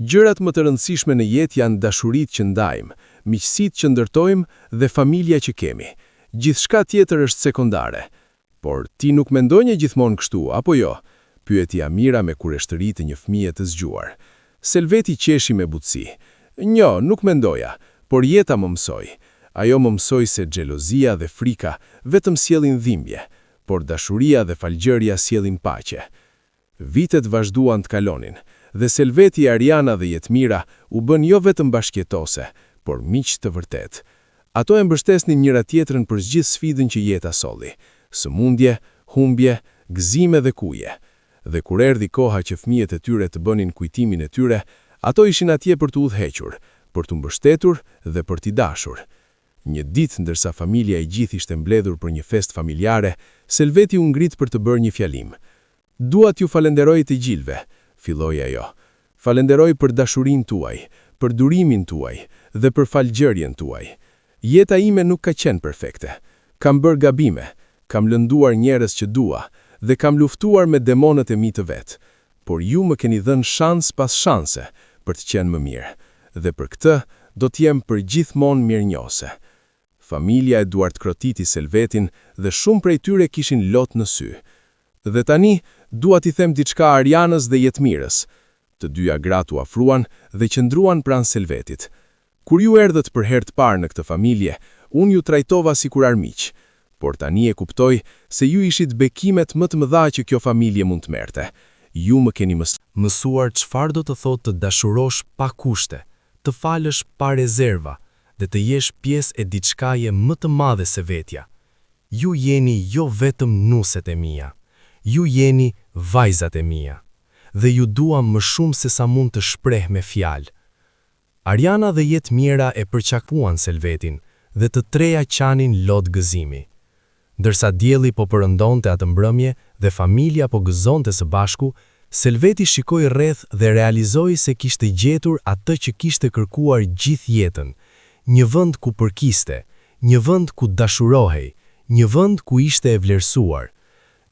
Gjërat më të rëndësishme në jetë janë dashuritë që ndajmë, miqësitë që ndërtojmë dhe familja që kemi. Gjithçka tjetër është sekondare. Por ti nuk mendonje gjithmonë kështu, apo jo? Pyeti Amira me kureshtëri të një fëmije të zgjuar. Selveti qeshi me butësi. Jo, nuk mendoja, por jeta më mësoi. Ajo më mësoi se xhelozia dhe frika vetëm sjellin dhimbje, por dashuria dhe falgjëria sjellin paqe. Vitet vazhduan të kalonin, dhe Selveti, Ariana dhe Jetmira u bën jo vetëm bashkëjetose, por miq të vërtet. Ato e mbështesnin njëra tjetrën për gjithë sfidën që jeta solli: sëmundje, humbje, gëzime dhe kuje. Dhe kur erdhi koha që fëmijët e tyre të bënin kujtimin e tyre, ato ishin atje për të udhëhequr, për të mbështetur dhe për t'i dashur. Një ditë ndërsa familja e gjithë ishte mbledhur për një fest familjare, Selveti u ngrit për të bërë një fjalim. Dua t'ju falenderoj të gjithëve, filloi ajo. Falenderoj për dashurinë tuaj, për durimin tuaj dhe për falgjërjen tuaj. Jeta ime nuk ka qenë perfekte. Kam bërë gabime, kam lënduar njerëz që dua dhe kam luftuar me demonët e mi të vet. Por ju më keni dhënë shans pas shanse për të qenë më mirë, dhe për këtë do t'jem përgjithmonë mirënjohëse. Familja e duart krotiti Selvetin dhe shumë prej tyre kishin lot në sy. Dhe tani, dua t'i them diçka Arianës dhe Jetmirës. Të dyja gratë u afruan dhe qëndruan pranë Selvetit. Kur ju erdhët për herë të parë në këtë familje, unë ju trajtova sikur armiq, por tani e kuptoj se ju ishit bekimet më të mëdha që kjo familje mund të merrte. Ju më keni mësuar çfarë do të thotë të dashurosh pa kushte, të falësh pa rezerva dhe të jesh pjesë e diçkaje më të madhe se vetja. Ju jeni jo vetëm nuset e mia, ju jeni vajzat e mia, dhe ju duam më shumë se sa mund të shpreh me fjalë. Ariana dhe Jetmira e përçakuan Selvetin dhe të treja qanin lot gëzimi. Ndërsa dielli po përëndonte atë mbrëmje dhe familja po gëzonte së bashku, Selveti shikoi rreth dhe realizoi se kishte gjetur atë që kishte kërkuar gjithë jetën, një vend ku përkiste, një vend ku dashurohej, një vend ku ishte e vlerësuar.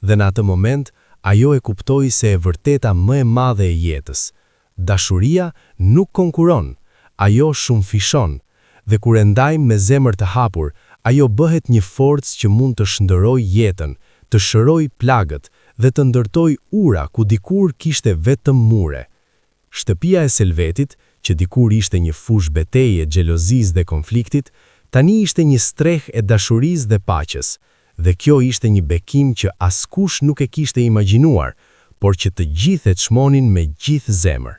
Dhe në atë moment, ajo e kuptoi se e vërteta më e madhe e jetës. Dashuria nuk konkuron, ajo shumë fishon, dhe kur e ndajmë me zemër të hapur, ajo bëhet një forcë që mund të shndëroj jetën, të shëroj plagët dhe të ndërtoj ura ku dikur kishte vetëm mure. Shtëpia e Selvetit, që dikur ishte një fushë betejë, xhelozisë dhe konfliktit, tani ishte një strehë e dashurisë dhe paqes, dhe kjo ishte një bekim që askush nuk e kishte imagjinuar, por që të gjithë e çmonin me gjithë zemër.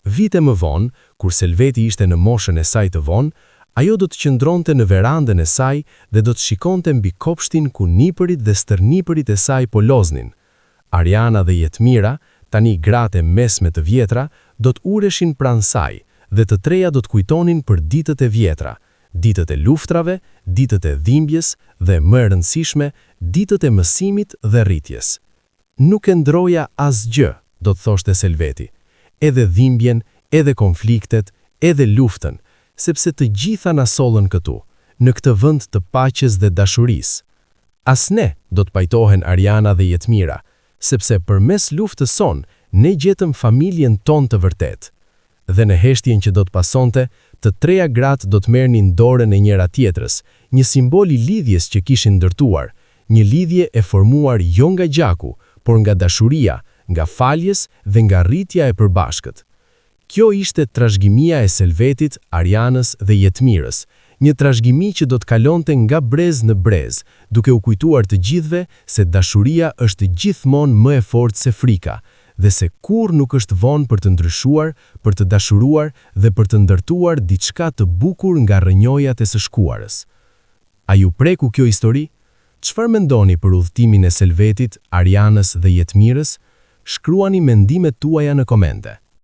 Vite më vonë, kur Selveti ishte në moshën e saj të vonë, ajo do të qëndronte në verandën e saj dhe do të shikonte mbi kopshtin ku nipërit dhe stërnipërit e saj po loznin. Ariana dhe Jetmira, tani gratë mesme të vjetra, do të ureshin pranë saj dhe të treja do të kujtonin për ditët e vjetra, ditët e luftrave, ditët e dhimbjes dhe më e rëndësishme, ditët e mësimit dhe rritjes. Nuk e ndroja asgjë, do të thoshte Selveti, edhe dhimbjen, edhe konfliktet, edhe luftën, sepse të gjitha na sollën këtu, në këtë vend të paqes dhe dashurisë. As ne, do të pajtohen Ariana dhe Jetmira, sepse përmes luftës son, ne gjetëm familjen tonë të vërtet. Dhe në heshtjen që do të pasonte, të treja gratë do të merrnin dorën e njëra tjetrës, një simbol i lidhjes që kishin ndërtuar, një lidhje e formuar jo nga gjaku, por nga dashuria, nga faljes dhe nga rritja e përbashkët. Kjo ishte trashëgimia e Selvetit, Arianës dhe Jetmirës, një trashëgimi që do të kalonte nga brez në brez, duke u kujtuar të gjithëve se dashuria është gjithmonë më e fortë se frika, dhe se kur nuk është vonë për të ndryshuar, për të dashuruar dhe për të ndërtuar diçka të bukur nga rrënjojat e së shkuarës. A ju preku kjo histori? Çfarë mendoni për udhëtimin e Selvetit, Arianës dhe Jetmirës? Shkruani mendimet tuaja në komente.